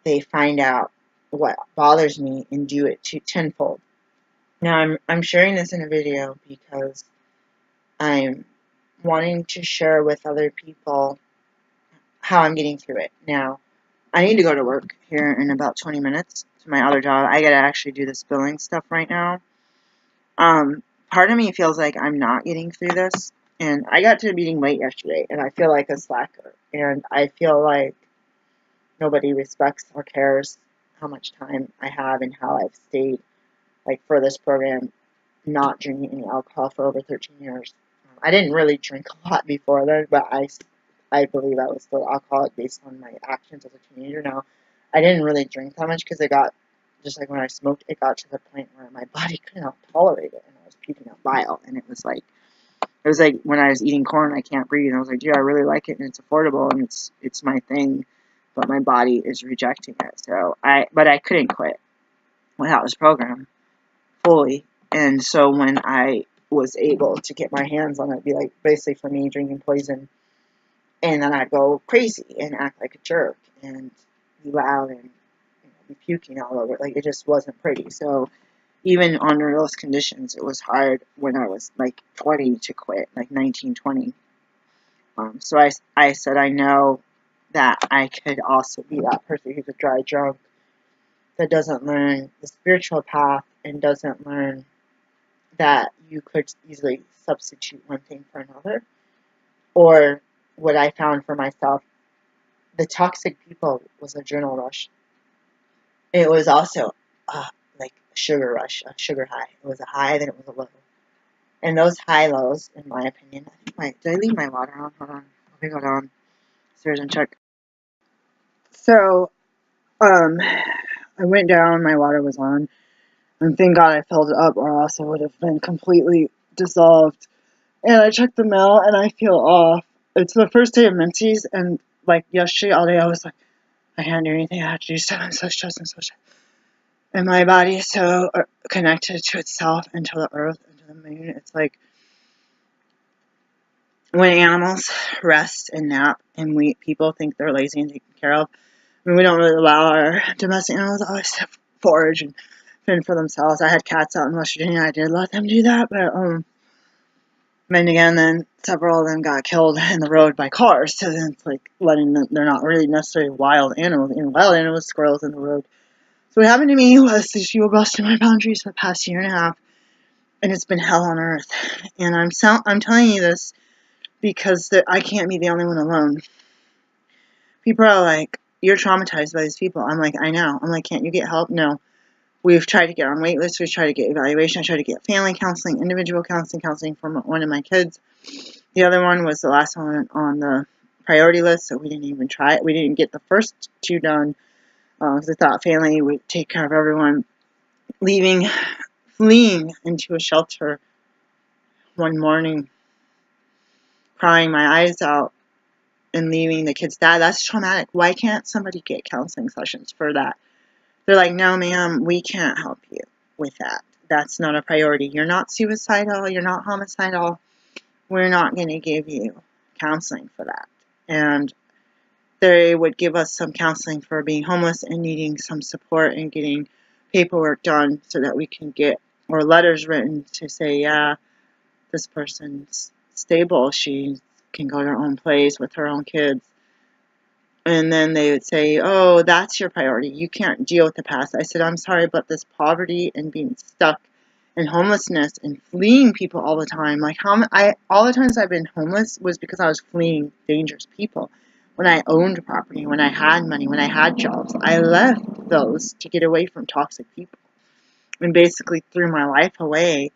they find out what bothers me and do it tenfold. Now, I'm sharing this in a video because I'm wanting to share with other people how I'm getting through it. Now, I need to go to work here in about 20 minutes to my other job. I gotta actually do this billing stuff right now. Part of me feels like I'm not getting through this, and I got to a meeting late yesterday, and I feel like a slacker, and I feel like nobody respects or cares how much time I have and how I've stayed, like, for this program not drinking any alcohol for over 13 years. I didn't really drink a lot before then, but I believe I was still alcoholic based on my actions as a teenager. Now, I didn't really drink that much because it got, just like when I smoked, it got to the point where my body could not tolerate it, and I was puking out bile, and it was like when I was eating corn, I can't breathe, and I was like, dude, I really like it, and it's affordable, and it's my thing, but my body is rejecting it. But I couldn't quit without this program fully, and so when I was able to get my hands on it, it'd be like basically for me drinking poison, and then I'd go crazy and act like a jerk and be loud and be puking all over. Like, it just wasn't pretty. So even under those conditions, it was hard when I was like 20 to quit, like 19, 20. So I said, I know that I could also be that person who's a dry drunk that doesn't learn the spiritual path and doesn't learn that you could easily substitute one thing for another. Or what I found for myself, the toxic people was a adrenal rush. It was also like a sugar rush, a sugar high. It was a high, then it was a low. And those high lows, in my opinion, did I leave my water on? Hold on. Let me go downstairs and check. So, I went down, my water was on, and thank God I filled it up, or else it would have been completely dissolved. And I checked the mail, and I feel off. It's the first day of menses, and like yesterday, all day, I was like, I can't do anything. I have to do stuff. I'm so stressed and so stressed. And my body is so connected to itself and to the earth and to the moon. It's like when animals rest and nap, and we people think they're lazy and taken care of. I mean, we don't really allow our domestic animals always to forage and fend for themselves. I had cats out in West Virginia. I did let them do that, but then again, then several of them got killed in the road by cars. So then it's like letting them, they're not really necessarily wild animals. Wild animals, squirrels in the road. So what happened to me was these people busted my boundaries for the past year and a half, and it's been hell on earth. And I'm telling you this because I can't be the only one alone. People are like, you're traumatized by these people. I'm like, I know. I'm like, can't you get help? No. We've tried to get on wait lists. We've tried to get evaluation. I tried to get family counseling, individual counseling for one of my kids. The other one was the last one on the priority list, so we didn't even try it. We didn't get the first two done because I thought family would take care of everyone. Fleeing into a shelter one morning, crying my eyes out, and leaving the kid's dad. That's traumatic. Why can't somebody get counseling sessions for that? They're like, no, ma'am, we can't help you with that. That's not a priority. You're not suicidal. You're not homicidal. We're not going to give you counseling for that. And they would give us some counseling for being homeless and needing some support and getting paperwork done so that we can get, or letters written to say, yeah, this person's stable. She can go to her own place with her own kids. And then they would say, oh, that's your priority. You can't deal with the past. I said, I'm sorry, but this poverty and being stuck in homelessness and fleeing people all the time. Like all the times I've been homeless was because I was fleeing dangerous people. When I owned property, when I had money, when I had jobs, I left those to get away from toxic people and basically threw my life away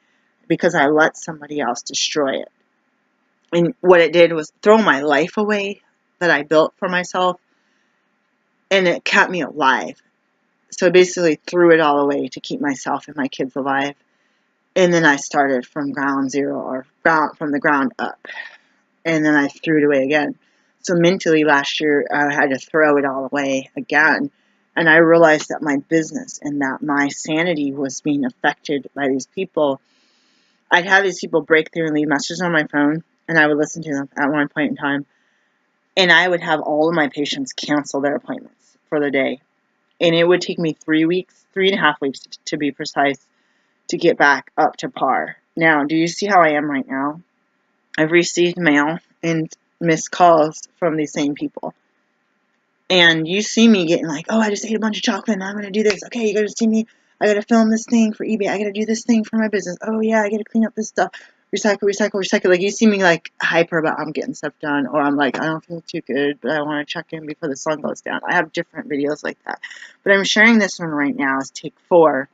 because I let somebody else destroy it. And what it did was throw my life away that I built for myself, and it kept me alive. So I basically threw it all away to keep myself and my kids alive. And then I started from ground zero, or from the ground up. And then I threw it away again. So mentally last year, I had to throw it all away again. And I realized that my business and that my sanity was being affected by these people. I'd have these people break through and leave messages on my phone, and I would listen to them at one point in time. And I would have all of my patients cancel their appointments for the day. And it would take me 3.5 weeks to be precise, to get back up to par. Now, do you see how I am right now? I've received mail and missed calls from these same people. And you see me getting like, oh, I just ate a bunch of chocolate and I'm going to do this. Okay, you got to see me. I got to film this thing for eBay. I got to do this thing for my business. Oh, yeah, I got to clean up this stuff. Recycle. Like, you see me like hyper about I'm getting stuff done. Or I'm like, I don't feel too good, but I want to check in before the sun goes down. I have different videos like that. But I'm sharing this one right now as take 4.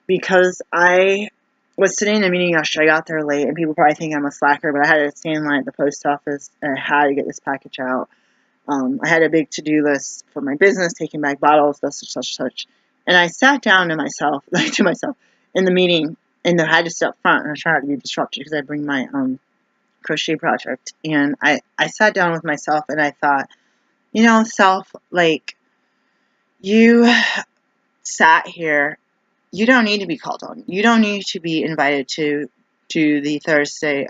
Because I was sitting in a meeting yesterday. I got there late, and people probably think I'm a slacker, but I had to stand in line at the post office, and I had to get this package out. I had a big to-do list for my business, taking back bottles, such. And I sat down to myself, in the meeting, and I had to sit up front, and I tried to be disrupted because I bring my crochet project. And I sat down with myself, and I thought, self, like, you sat here. You don't need to be called on. You don't need to be invited to the Thursday.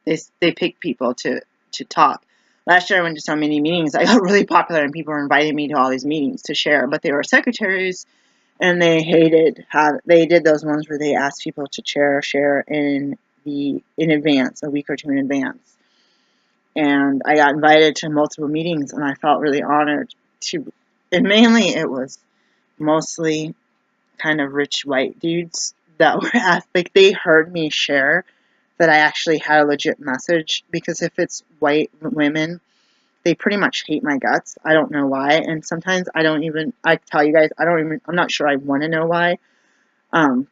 They pick people to talk. Last year I went to so many meetings. I got really popular, and people were inviting me to all these meetings to share. But they were secretaries, and they hated how they did those ones where they asked people to share in advance, a week or two in advance. And I got invited to multiple meetings, and I felt really honored to. And mainly it was mostly kind of rich white dudes that were asked, like, they heard me share that I actually had a legit message, because if it's white women, they pretty much hate my guts. I don't know why, and sometimes I tell you guys, I'm not sure I want to know why. And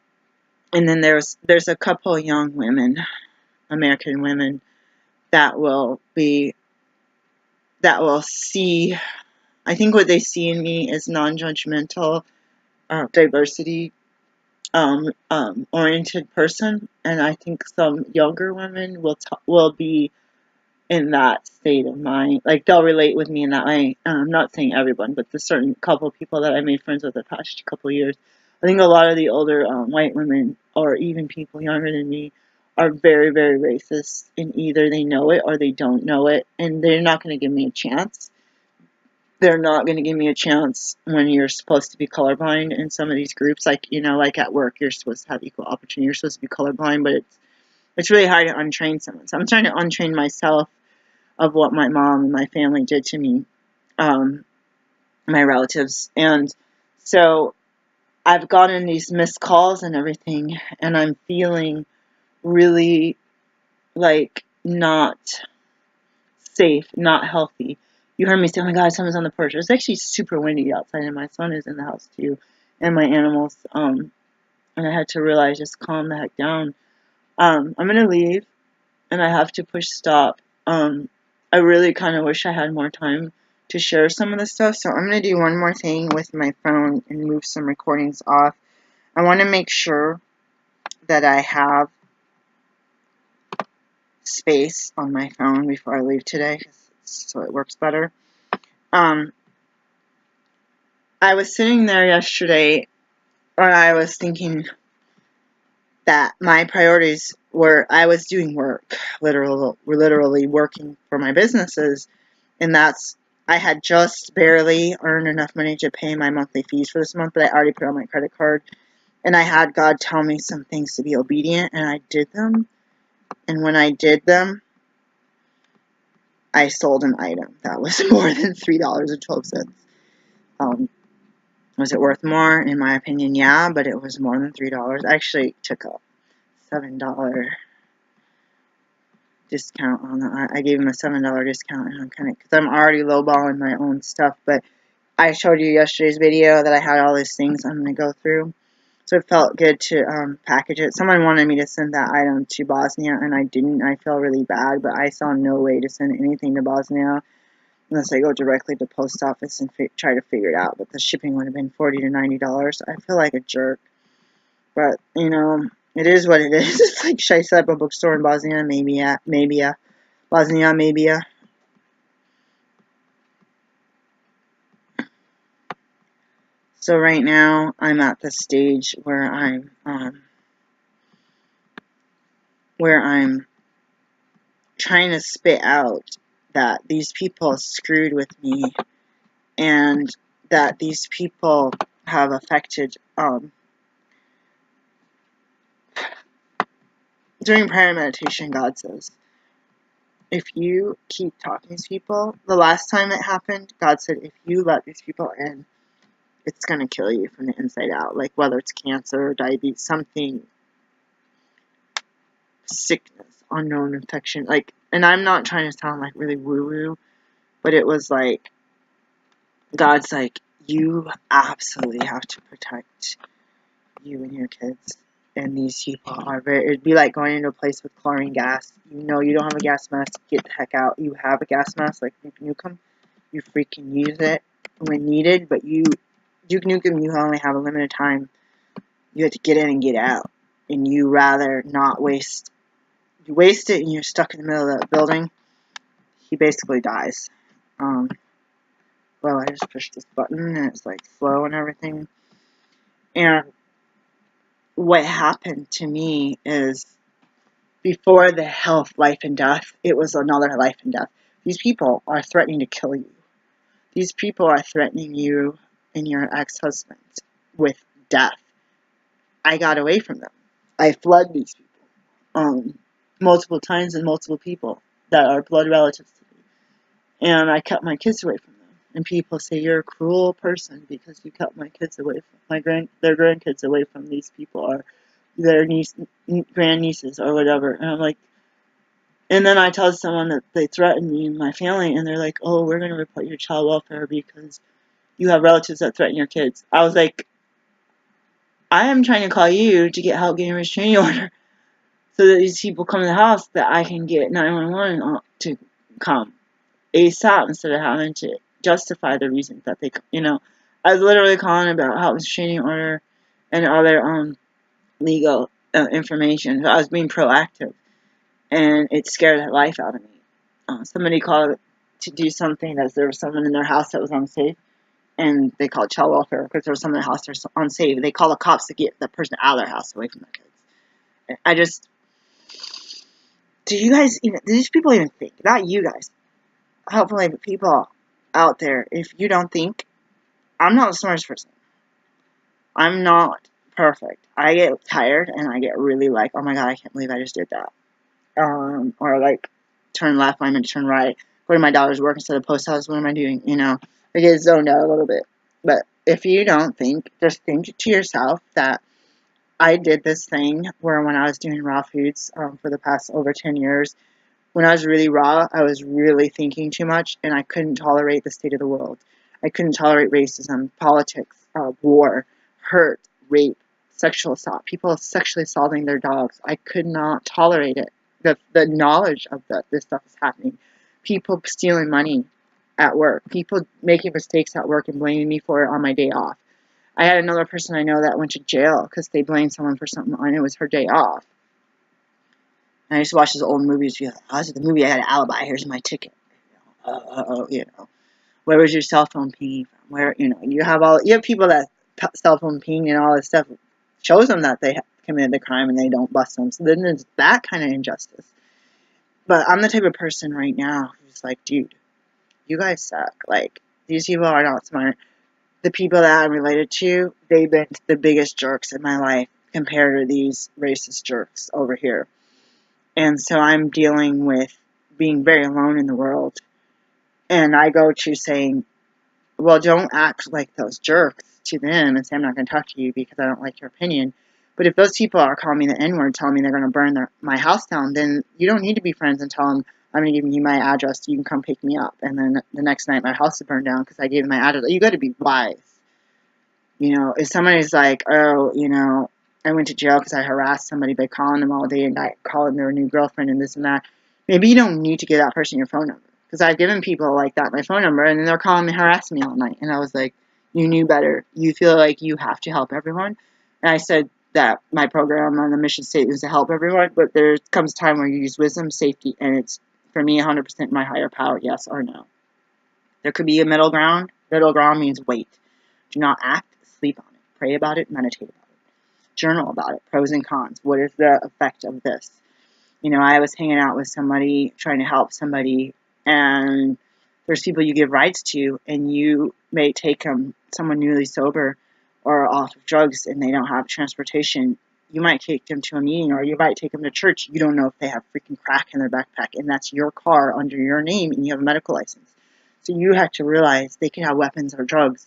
then there's a couple young women, American women, that will see, I think what they see in me is non-judgmental, diversity oriented person, and I think some younger women will be in that state of mind. Like, they'll relate with me in that way. I'm not saying everyone, but the certain couple of people that I made friends with the past couple of years. I think a lot of the older white women, or even people younger than me, are very, very racist, and either they know it or they don't know it, and they're not going to give me a chance. They're not going to give me a chance when you're supposed to be colorblind in some of these groups. Like, like at work, you're supposed to have equal opportunity. You're supposed to be colorblind, but it's really hard to untrain someone. So I'm trying to untrain myself of what my mom and my family did to me, my relatives. And so I've gotten these missed calls and everything, and I'm feeling really, like, not safe, not healthy. You heard me say, oh my God, someone's on the porch. It's actually super windy outside, and my son is in the house too, and my animals. And I had to realize, just calm the heck down. I'm going to leave, and I have to push stop. I really kind of wish I had more time to share some of this stuff, so I'm going to do one more thing with my phone and move some recordings off. I want to make sure that I have space on my phone before I leave today, so it works better. I was sitting there yesterday, and I was thinking that my priorities were, I was doing work, literally working for my businesses, and I had just barely earned enough money to pay my monthly fees for this month, but I already put on my credit card, and I had God tell me some things to be obedient, and I did them, and when I did them, I sold an item that was more than $3.12. Was it worth more? In my opinion, yeah, but it was more than $3. I actually took a $7 discount on that. I gave him a $7 discount, and I'm because I'm already lowballing my own stuff, but I showed you yesterday's video that I had all these things I'm going to go through, so it felt good to package it. Someone wanted me to send that item to Bosnia, and I didn't. I feel really bad, but I saw no way to send anything to Bosnia unless I go directly to the post office and try to figure it out, but the shipping would have been $40 to $90. I feel like a jerk, but, it is what it is. It's like, should I set up a bookstore in Bosnia? Maybe. Bosnia, maybe. So right now, I'm at the stage where I'm trying to spit out that these people screwed with me, and that these people have affected, during prayer and meditation, God says, if you keep talking to these people, the last time it happened, God said, if you let these people in, it's going to kill you from the inside out. Like, whether it's cancer or diabetes, something, sickness, unknown infection. Like, and I'm not trying to sound like really woo-woo, but it was like, God's like, you absolutely have to protect you and your kids. and these people are it'd be like going into a place with chlorine gas. You know you don't have a gas mask, get the heck out. You have a gas mask, like Duke Nukem, you freaking use it when needed, but Duke Nukem, you only have a limited time. You have to get in and get out, and you rather not waste. You waste it, and you're stuck in the middle of the building. He basically dies. Well, I just pushed this button, and it's like slow and everything. And what happened to me is, before the health, life, and death, it was another life and death. These people are threatening to kill you. These people are threatening you and your ex-husband with death. I got away from them. I fled these people multiple times, and multiple people that are blood relatives to me. And I kept my kids away from them. And people say, you're a cruel person because you kept my kids away from their grandkids away from these people, or their grandnieces or whatever. And I'm like, and then I tell someone that they threaten me and my family, and they're like, oh, we're going to report your child welfare because you have relatives that threaten your kids. I was like, I am trying to call you to get help getting a restraining order so that these people come to the house, that I can get 911 to come ASAP instead of having to justify the reason that they, I was literally calling about help restraining order and other legal information. So I was being proactive, and it scared the life out of me. Somebody called to do something that there was someone in their house that was unsafe, and they called child welfare because there was someone in the house that was unsafe. They call the cops to get the person out of their house, away from their kids. Do these people even think? Not you guys. Hopefully, but people out there, if you don't think, I'm not the smartest person. I'm not perfect. I get tired, and I get really like, oh my god, I can't believe I just did that. Or like, turn left when I meant to turn right. Go to my daughter's work instead of post house. What am I doing? I get zoned out a little bit. But if you don't think, just think to yourself that I did this thing where when I was doing raw foods for the past over 10 years, when I was really raw, I was really thinking too much, and I couldn't tolerate the state of the world. I couldn't tolerate racism, politics, war, hurt, rape, sexual assault, people sexually assaulting their dogs. I could not tolerate it. The knowledge of this stuff is happening. People stealing money at work. People making mistakes at work and blaming me for it on my day off. I had another person I know that went to jail because they blamed someone for something and it was her day off. And I used to watch those old movies. Oh, this is the movie. I got an alibi. Here's my ticket. Where was your cell phone pinging from? Where, you have people that cell phone ping and all this stuff shows them that they committed the crime and they don't bust them. So then there's that kind of injustice. But I'm the type of person right now who's like, dude, you guys suck. Like, these people are not smart. The people that I'm related to, they've been the biggest jerks in my life compared to these racist jerks over here. And so I'm dealing with being very alone in the world. And I go to saying, well, don't act like those jerks to them and say, I'm not going to talk to you because I don't like your opinion. But if those people are calling me the N-word, telling me they're going to burn my house down, then you don't need to be friends and tell them, I'm going to give you my address, you can come pick me up. And then the next night my house is burned down because I gave them my address. You got to be wise. If somebody's like, oh, I went to jail because I harassed somebody by calling them all day and calling their new girlfriend and this and that, maybe you don't need to give that person your phone number. Because I've given people like that my phone number, and then they're calling me, harassing me all night. And I was like, you knew better. You feel like you have to help everyone. And I said that my program on the mission statement is to help everyone, but there comes a time where you use wisdom, safety, and it's, for me, 100% my higher power, yes or no. There could be a middle ground. Middle ground means wait. Do not act, sleep on it. Pray about it, meditate about it. Journal about it, pros and cons. What is the effect of this? I was hanging out with somebody, trying to help somebody, and there's people you give rides to, and you may take someone newly sober or off of drugs, and they don't have transportation. You might take them to a meeting, or you might take them to church. You don't know if they have freaking crack in their backpack, and that's your car under your name, and you have a medical license. So you have to realize they could have weapons or drugs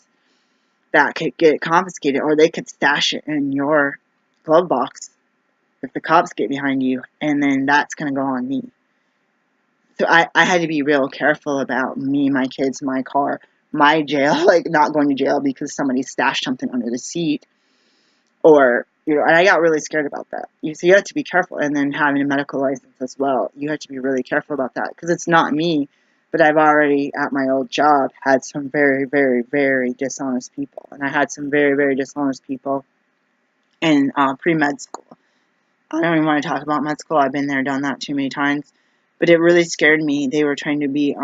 that could get confiscated, or they could stash it in your glove box if the cops get behind you, and then that's going to go on me. So I had to be real careful about me, my kids, my car, my jail, like not going to jail because somebody stashed something under the seat, or, And I got really scared about that. So you have to be careful. And then having a medical license as well, you have to be really careful about that, because it's not me, but I've already, at my old job, had some very, very, very dishonest people. And I had some very, very dishonest people in pre-med school. I don't even want to talk about med school. I've been there, done that too many times. But it really scared me. They were trying to be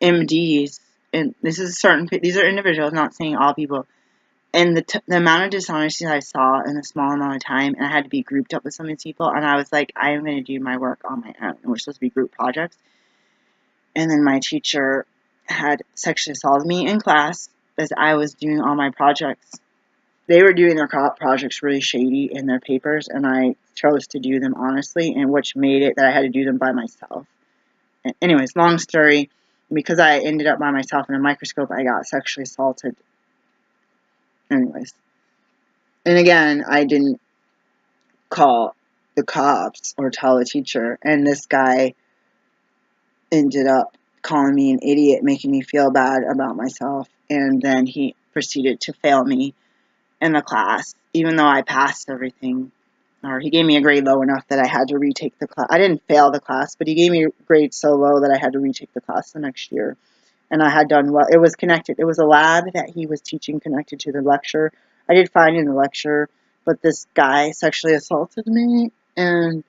MDs. And these are individuals, not saying all people. And the amount of dishonesty I saw in a small amount of time, and I had to be grouped up with some of these people, and I was like, I am going to do my work on my own. And we're supposed to be group projects. And then my teacher had sexually assaulted me in class as I was doing all my projects. They were doing their projects really shady in their papers, and I chose to do them honestly, and which made it that I had to do them by myself. Anyways, long story, because I ended up by myself in a microscope, I got sexually assaulted. Anyways. And again, I didn't call the cops or tell the teacher, and this guy ended up calling me an idiot, making me feel bad about myself, and then he proceeded to fail me in the class, even though I passed everything. Or he gave me a grade low enough that I had to retake the class. I didn't fail the class, but he gave me a grade so low that I had to retake the class the next year. And I had done well. It was connected. It was a lab that he was teaching connected to the lecture. I did fine in the lecture, but this guy sexually assaulted me, and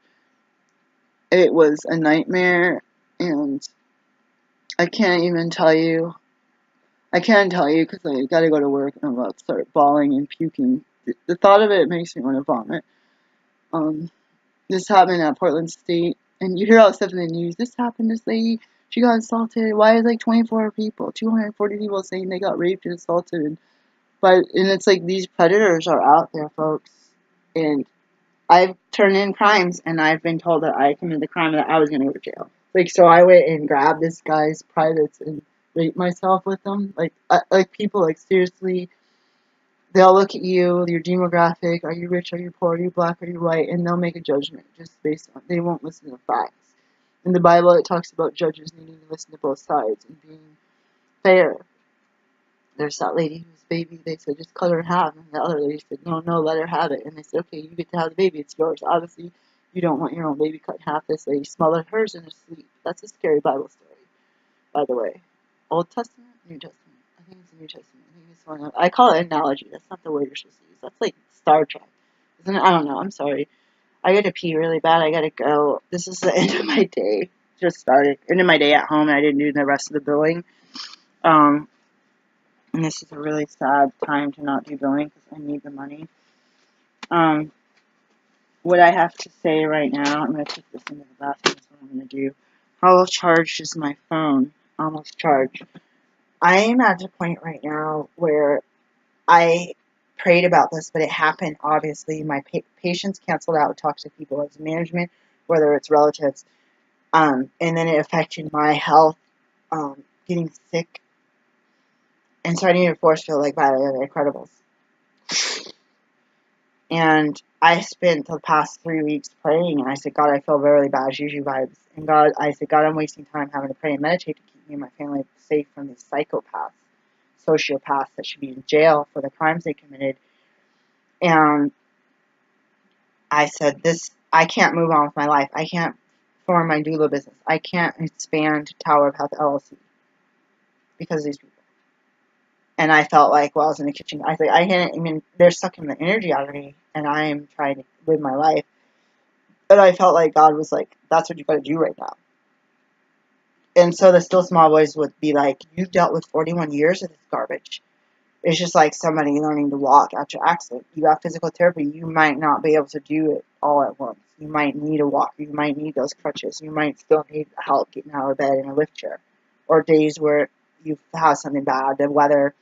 it was a nightmare, and I can't even tell you. I can't tell you because I gotta go to work and I'm about to start bawling and puking. The thought of it makes me want to vomit. This happened at Portland State, and you hear all this stuff in the news. This happened, this lady, she got assaulted. Why is like 24 people, 240 people saying they got raped and assaulted? And it's like these predators are out there, folks. And I've turned in crimes, and I've been told that I committed the crime and that I was going to go to jail. Like, so I went and grabbed this guy's privates and raped myself with them. Like people, like, seriously, they'll look at you, your demographic, are you rich, are you poor, are you black, are you white, and they'll make a judgment just based on, they won't listen to the facts. In the Bible, it talks about judges needing to listen to both sides and being fair. There's that lady whose baby, they said, just cut her in half, and the other lady said, no, let her have it. And they said, okay, you get to have the baby, it's yours. Obviously, you don't want your own baby cut in half. This lady smothered hers in her sleep. That's a scary Bible story, by the way. Old Testament, New Testament. I think it's the New Testament. I think it's one of, I call it analogy. That's not the word you're supposed to use. That's like Star Trek, isn't it? I don't know. I'm sorry. I gotta pee really bad. I gotta go. This is the end of my day. Just started. End of my day at home, and I didn't do the rest of the billing. And this is a really sad time to not do billing because I need the money. What I have to say right now, I'm going to put this into the bathroom. That's what I'm going to do. How charged is my phone? Almost charged. I am at the point right now where I prayed about this, but it happened, obviously. My patients canceled out toxic people as management, whether it's relatives. And then it affected my health, getting sick. And so I needed a force field like Violet of the Incredibles. And I spent the past 3 weeks praying, and I said, God, I feel really bad, Juju vibes. And God, I said, God, I'm wasting time having to pray and meditate to keep me and my family safe from these psychopaths, sociopaths that should be in jail for the crimes they committed. And I said, I can't move on with my life. I can't form my doula business. I can't expand Tower of Health LLC because of these people. And I felt like, while I was in the kitchen, I was like, I mean, they're sucking the energy out of me, and I am trying to live my life. But I felt like God was like, that's what you got to do right now. And so the still small voice would be like, you've dealt with 41 years of this garbage. It's just like somebody learning to walk after accident. You got physical therapy. You might not be able to do it all at once. You might need a walk. You might need those crutches. You might still need help getting out of bed in a lift chair. Or days where you have something bad, the weather,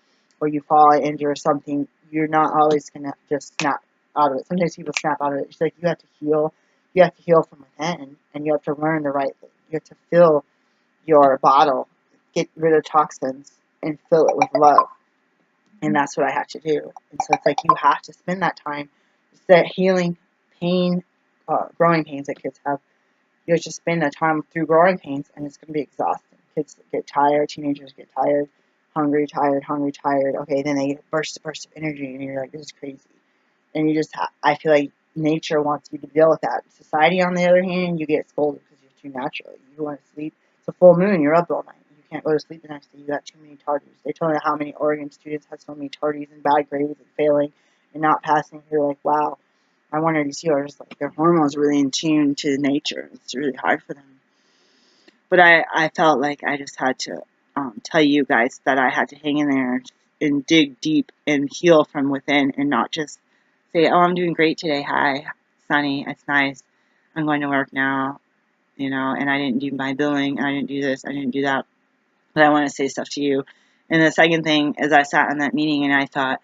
or you fall injured or something. You're not always going to just snap out of it. Sometimes people snap out of it. It's like you have to heal. You have to heal from within, and you have to learn the right thing. You have to fill your bottle, get rid of toxins, and fill it with love. And that's what I have to do. And so it's like you have to spend that time. It's that healing pain, growing pains that kids have. You have to spend that time through growing pains, and it's going to be exhausting. Kids get tired, teenagers get tired, hungry, tired. Okay, then they get bursts of energy, and you're like, this is crazy. And you just, I feel like nature wants you to deal with that. Society, on the other hand, you get scolded because you're too natural. You want to sleep. It's a full moon. You're up all night. You can't go to sleep the next day. You got too many tardies. They told me how many Oregon students have so many tardies and bad grades and failing and not passing. You're like, wow. I wonder, these people are just like, their hormones really in tune to nature. It's really hard for them. But I felt like I just had to tell you guys that I had to hang in there and dig deep and heal from within and not just say, oh, I'm doing great today. Hi, sunny. It's nice. I'm going to work now, and I didn't do my billing. I didn't do this. I didn't do that. But I want to say stuff to you. And the second thing is I sat in that meeting and I thought,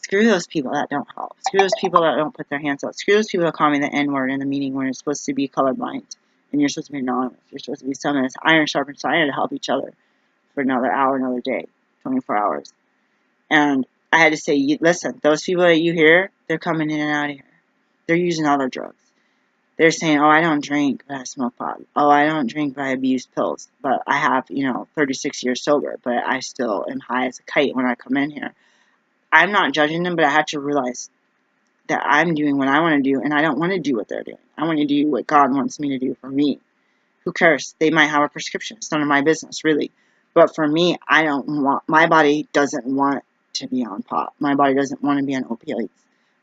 screw those people that don't help. Screw those people that don't put their hands up. Screw those people that call me the N-word in the meeting when it's supposed to be colorblind. And you're supposed to be anonymous. You're supposed to be someone that's iron sharpens iron to help each other for another hour, another day, 24 hours. And I had to say, listen, those people that you hear, they're coming in and out of here. They're using other drugs. They're saying, oh, I don't drink, but I smoke pot. Oh, I don't drink, but I abuse pills. But I have, 36 years sober, but I still am high as a kite when I come in here. I'm not judging them, but I have to realize that I'm doing what I want to do, and I don't want to do what they're doing. I want to do what God wants me to do for me. Who cares? They might have a prescription. It's none of my business, really. But for me, my body doesn't want to be on pot. My body doesn't want to be on opioids.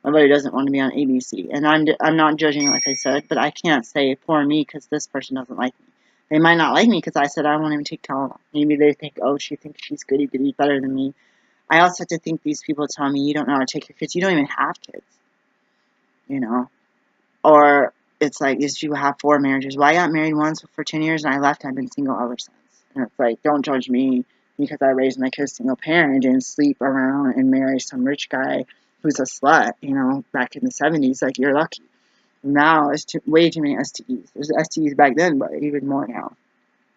My body doesn't want to be on ABC. And I'm not judging, like I said, but I can't say, poor me, because this person doesn't like me. They might not like me because I said I won't even take Tylenol. Maybe they think, oh, she thinks she's goody-goody better than me. I also have to think these people tell me you don't know how to take your kids. You don't even have kids, Or it's like these people have 4 marriages. Well, I got married once for 10 years and I left. I've been single ever since. And it's like, don't judge me because I raised my kids single parent and didn't sleep around and marry some rich guy who's a slut, back in the 70s. Like, you're lucky. Now it's way too many STEs. There's STEs back then, but even more now.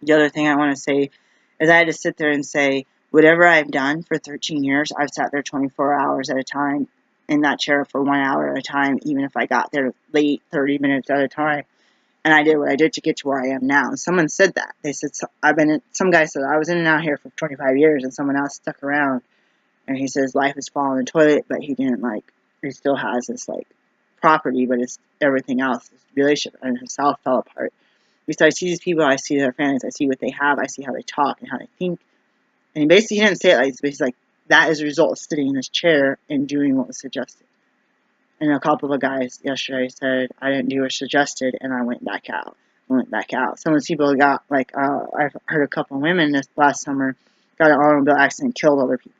The other thing I want to say is I had to sit there and say, whatever I've done for 13 years, I've sat there 24 hours at a time in that chair for 1 hour at a time, even if I got there late, 30 minutes at a time. And I did what I did to get to where I am now. And someone said that. They said, some guy said, I was in and out here for 25 years, and someone else stuck around. And he says life is falling in the toilet, but he still has this, property, but it's everything else, this relationship, and himself fell apart. So I see these people, I see their families, I see what they have, I see how they talk and how they think. And basically, he didn't say it like this, but he's like, that is a result of sitting in this chair and doing what was suggested. And a couple of guys yesterday said, I didn't do what suggested, and I went back out. Some of these people got, I've heard a couple of women this last summer got an automobile accident, killed other people.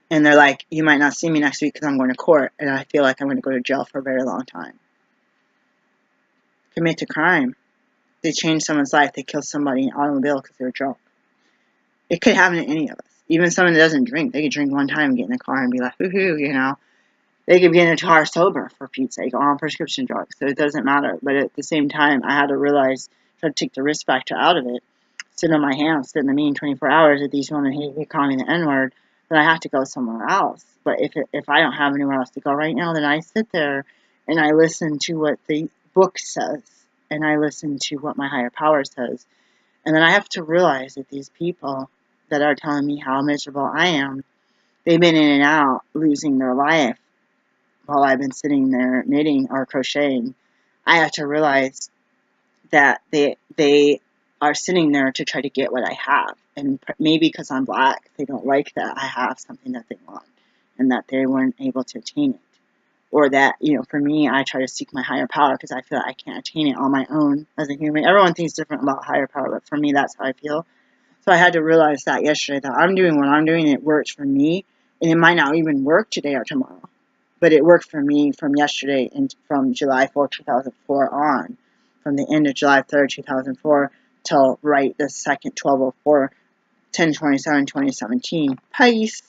And they're like, you might not see me next week because I'm going to court, and I feel like I'm going to go to jail for a very long time. Commit a crime. They change someone's life. They kill somebody in an automobile because they're drunk. It could happen to any of us. Even someone that doesn't drink. They could drink one time and get in the car and be like, woohoo, They could be in a car sober, for Pete's sake, or on prescription drugs. So it doesn't matter. But at the same time, I had to realize, try to take the risk factor out of it. Sit on my hands, sit in the meeting 24 hours. If these women hate me, call me the N-word, then I have to go somewhere else. But if I don't have anywhere else to go right now, then I sit there and I listen to what the book says. And I listen to what my higher power says. And then I have to realize that these people that are telling me how miserable I am, they've been in and out losing their life while I've been sitting there knitting or crocheting. I have to realize that they are sitting there to try to get what I have. And maybe because I'm black, they don't like that I have something that they want and that they weren't able to attain it. Or that, for me, I try to seek my higher power because I feel like I can't attain it on my own as a human. Everyone thinks different about higher power, but for me, that's how I feel. So I had to realize that yesterday, that I'm doing what I'm doing, and it works for me. And it might not even work today or tomorrow. But it worked for me from yesterday and from July 4, 2004 on. From the end of July 3rd, 2004 till right the second 12/04, 10/27, 2017. Peace.